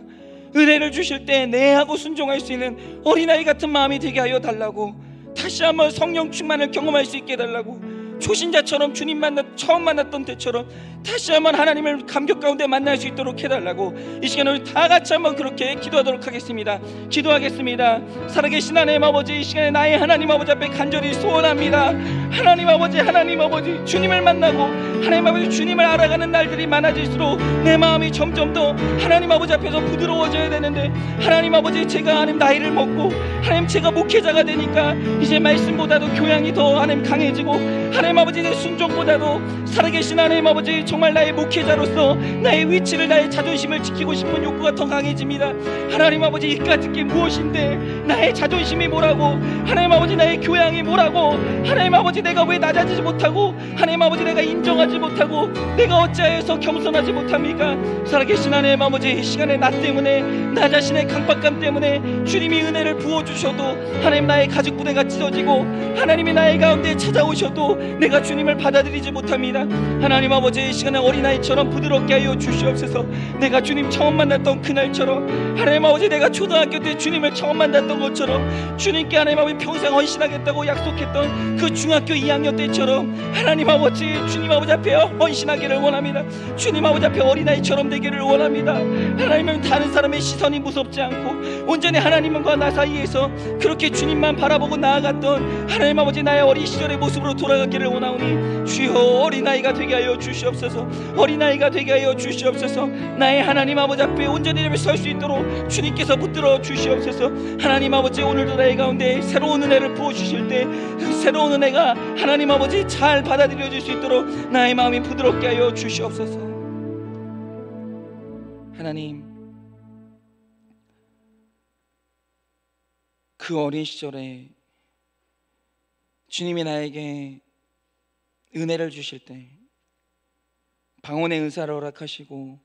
은혜를 주실 때 네하고 순종할 수 있는 어린아이 같은 마음이 되게 하여 달라고, 다시 한번 성령 충만을 경험할 수 있게 해달라고, 초신자처럼 주님 처음 만났던 때처럼 다시 한번 하나님을 감격 가운데 만날 수 있도록 해달라고, 이 시간에 우리 다 같이 한번 그렇게 기도하도록 하겠습니다. 기도하겠습니다. 살아계신 하나님 아버지, 이 시간에 나의 하나님 아버지 앞에 간절히 소원합니다. 하나님 아버지, 주님을 만나고 하나님 아버지 주님을 알아가는 날들이 많아질수록 내 마음이 점점 더 하나님 아버지 앞에서 부드러워져야 되는데, 하나님 아버지, 제가 하나님 나이를 먹고 하나님 제가 목회자가 되니까 이제 말씀보다도 교양이 더 하나님 강해지고, 하나님 아버지 내 순종보다도 살아계신 하나님 아버지 정말 나의 목회자로서 나의 위치를, 나의 자존심을 지키고 싶은 욕구가 더 강해집니다. 하나님 아버지, 이까짓 게 무엇인데 나의 자존심이 뭐라고, 하나님 아버지 나의 교양이 뭐라고, 하나님 아버지 내가 왜 낮아지지 못하고, 하나님 아버지 내가 인정하지 못하고, 내가 어찌하여서 겸손하지 못합니까? 살아계신 하나님 아버지, 이 시간에 나 때문에, 나 자신의 강박감 때문에 주님이 은혜를 부어주셔도, 하나님 나의 가죽 부대가 찢어지고 하나님이 나의 가운데 찾아오셔도 내가 주님을 받아들이지 못합니다. 하나님 아버지, 이 시간에 어린아이처럼 부드럽게 하여 주시옵소서. 내가 주님 처음 만났던 그날처럼, 하나님 아버지 내가 초등학교 때 주님을 처음 만났던 것처럼, 주님께 하나님 아버지 평생 헌신하겠다고 약속했던 그 중학교 2학년 때처럼 하나님 아버지, 주님 아버지 앞에 헌신하기를 원합니다. 주님 아버지 앞에 어린아이처럼 되기를 원합니다. 하나님은 다른 사람의 시선이 무섭지 않고 온전히 하나님과 나 사이에서 그렇게 주님만 바라보고 나아갔던 하나님 아버지 나의 어린 시절의 모습으로 돌아가기를 원하오니 주여 어린아이가 되게 하여 주시옵소서. 어린아이가 되게 하여 주시옵소서. 나의 하나님 아버지 앞에 온전히 설 수 있도록 주님께서 붙들어 주시옵소서. 하나님 아버지, 오늘도 나의 가운데 새로운 은혜를 부어주실 때 새로운 은혜가 하나님 아버지 잘 받아들여질 수 있도록 나의 마음이 부드럽게 하여 주시옵소서. 하나님, 그 어린 시절에 주님이 나에게 은혜를 주실 때, 방언의 은사를 허락하시고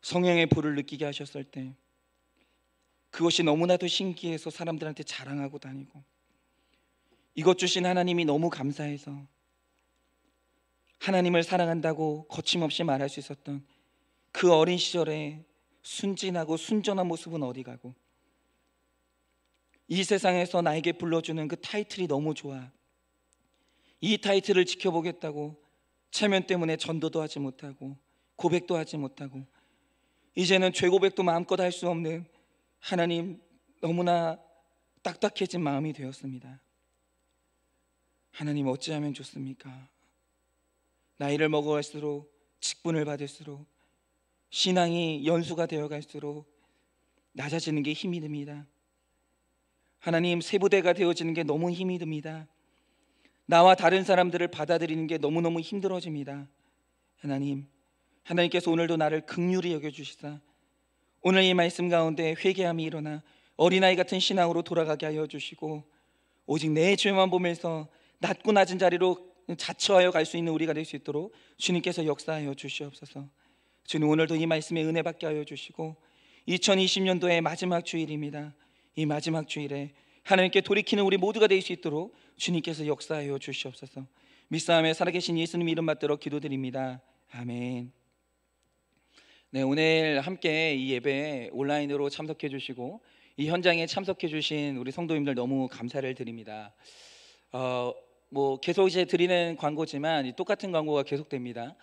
성령의 불을 느끼게 하셨을 때, 그것이 너무나도 신기해서 사람들한테 자랑하고 다니고, 이것 주신 하나님이 너무 감사해서 하나님을 사랑한다고 거침없이 말할 수 있었던 그 어린 시절에 순진하고 순전한 모습은 어디 가고, 이 세상에서 나에게 불러주는 그 타이틀이 너무 좋아, 이 타이틀을 지켜보겠다고 체면 때문에 전도도 하지 못하고 고백도 하지 못하고, 이제는 죄고백도 마음껏 할 수 없는 하나님, 너무나 딱딱해진 마음이 되었습니다. 하나님, 어찌하면 좋습니까? 나이를 먹어갈수록, 직분을 받을수록, 신앙이 연수가 되어갈수록 낮아지는 게 힘이 듭니다. 하나님, 세부대가 되어지는 게 너무 힘이 듭니다. 나와 다른 사람들을 받아들이는 게 너무너무 힘들어집니다. 하나님, 하나님께서 오늘도 나를 긍휼히 여겨주시사 오늘 이 말씀 가운데 회개함이 일어나 어린아이 같은 신앙으로 돌아가게 하여 주시고, 오직 내 죄만 보면서 낮고 낮은 자리로 자처하여 갈 수 있는 우리가 될 수 있도록 주님께서 역사하여 주시옵소서. 주님, 오늘도 이 말씀에 은혜 받게 하여 주시고, 2020년도의 마지막 주일입니다. 이 마지막 주일에 하나님께 돌이키는 우리 모두가 될 수 있도록 주님께서 역사하여 주시옵소서. 믿사함에 살아계신 예수님 이름 받들어 기도드립니다. 아멘. 네, 오늘 함께 이 예배에 온라인으로 참석해 주시고 이 현장에 참석해 주신 우리 성도님들 너무 감사를 드립니다. 계속 이제 드리는 광고지만 이 똑같은 광고가 계속됩니다.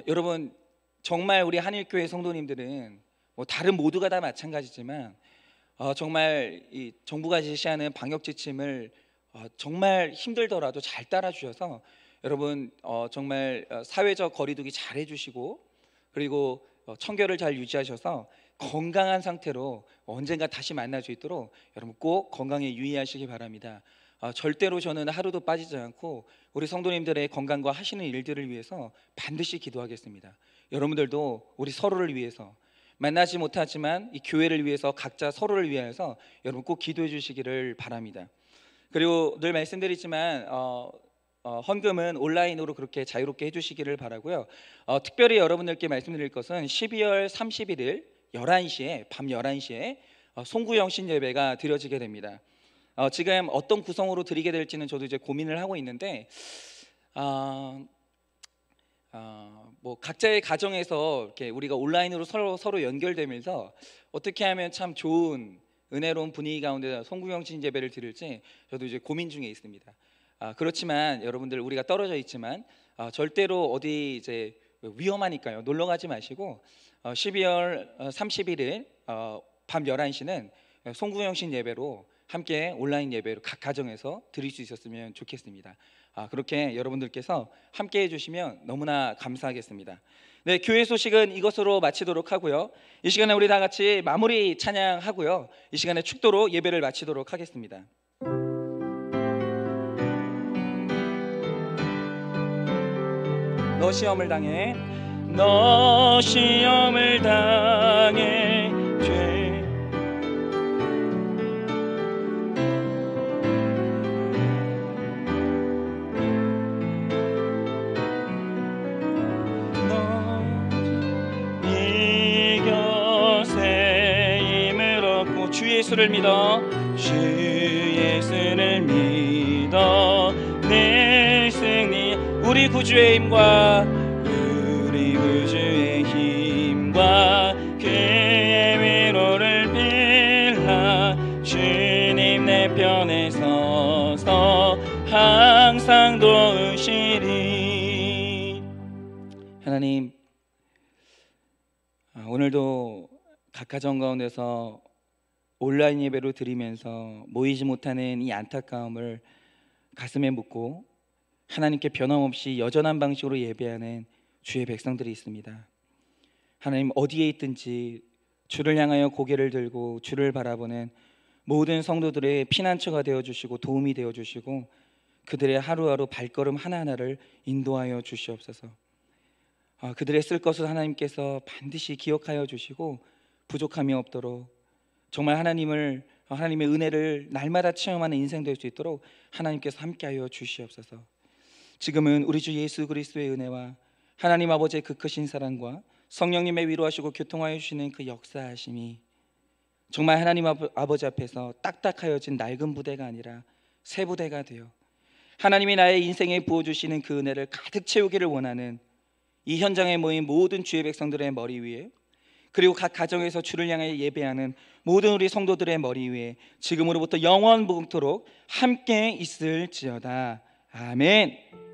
여러분, 정말 우리 한일교회 성도님들은 다른 모두가 다 마찬가지지만 정말 이 정부가 제시하는 방역 지침을 정말 힘들더라도 잘 따라주셔서 여러분 정말 사회적 거리두기 잘 해주시고, 그리고 청결을 잘 유지하셔서 건강한 상태로 언젠가 다시 만날 수 있도록 여러분 꼭 건강에 유의하시기 바랍니다. 절대로 저는 하루도 빠지지 않고 우리 성도님들의 건강과 하시는 일들을 위해서 반드시 기도하겠습니다. 여러분들도 우리 서로를 위해서, 만나지 못하지만 이 교회를 위해서 각자 서로를 위하여서 여러분 꼭 기도해 주시기를 바랍니다. 그리고 늘 말씀드리지만 헌금은 온라인으로 그렇게 자유롭게 해주시기를 바라고요. 특별히 여러분들께 말씀드릴 것은 12월 31일 11시에 밤 11시에 송구영 신예배가 드려지게 됩니다. 지금 어떤 구성으로 드리게 될지는 저도 이제 고민을 하고 있는데 각자의 가정에서 이렇게 우리가 온라인으로 서로 연결되면서 어떻게 하면 참 좋은 은혜로운 분위기 가운데 송구영 신예배를 드릴지 저도 이제 고민 중에 있습니다. 그렇지만 여러분들, 우리가 떨어져 있지만 절대로 어디 이제 위험하니까요, 놀러 가지 마시고 12월 31일 밤 11시는 송구영 신 예배로 함께 온라인 예배로 각 가정에서 드릴 수 있었으면 좋겠습니다. 그렇게 여러분들께서 함께 해주시면 너무나 감사하겠습니다. 네, 교회 소식은 이것으로 마치도록 하고요. 이 시간에 우리 다 같이 마무리 찬양하고요. 이 시간에 축도로 예배를 마치도록 하겠습니다. 너 시험을 당해, 너 시험을 당해 예수를 믿어 주 예수를 믿어 내 승리 우리 구주의 힘과 우리 구주의 힘과 그의 위로를 빌라 주님 내 편에 서서 항상 도우시리. 하나님, 오늘도 각 가정 가운데서 온라인 예배로 드리면서 모이지 못하는 이 안타까움을 가슴에 묻고 하나님께 변함없이 여전한 방식으로 예배하는 주의 백성들이 있습니다. 하나님, 어디에 있든지 주를 향하여 고개를 들고 주를 바라보는 모든 성도들의 피난처가 되어주시고 도움이 되어주시고 그들의 하루하루 발걸음 하나하나를 인도하여 주시옵소서. 그들의 쓸 것을 하나님께서 반드시 기억하여 주시고 부족함이 없도록 정말 하나님의 은혜를 날마다 체험하는 인생 될 수 있도록 하나님께서 함께하여 주시옵소서. 지금은 우리 주 예수 그리스도의 은혜와 하나님 아버지의 그 크신 사랑과 성령님의 위로하시고 교통하여 주시는 그 역사하심이 정말 하나님 아버지 앞에서 딱딱하여진 낡은 부대가 아니라 새 부대가 되어 하나님이 나의 인생에 부어주시는 그 은혜를 가득 채우기를 원하는 이 현장에 모인 모든 주의 백성들의 머리 위에 그리고 각 가정에서 주를 향해 예배하는 모든 우리 성도들의 머리 위에 지금으로부터 영원토록 함께 있을지어다. 아멘.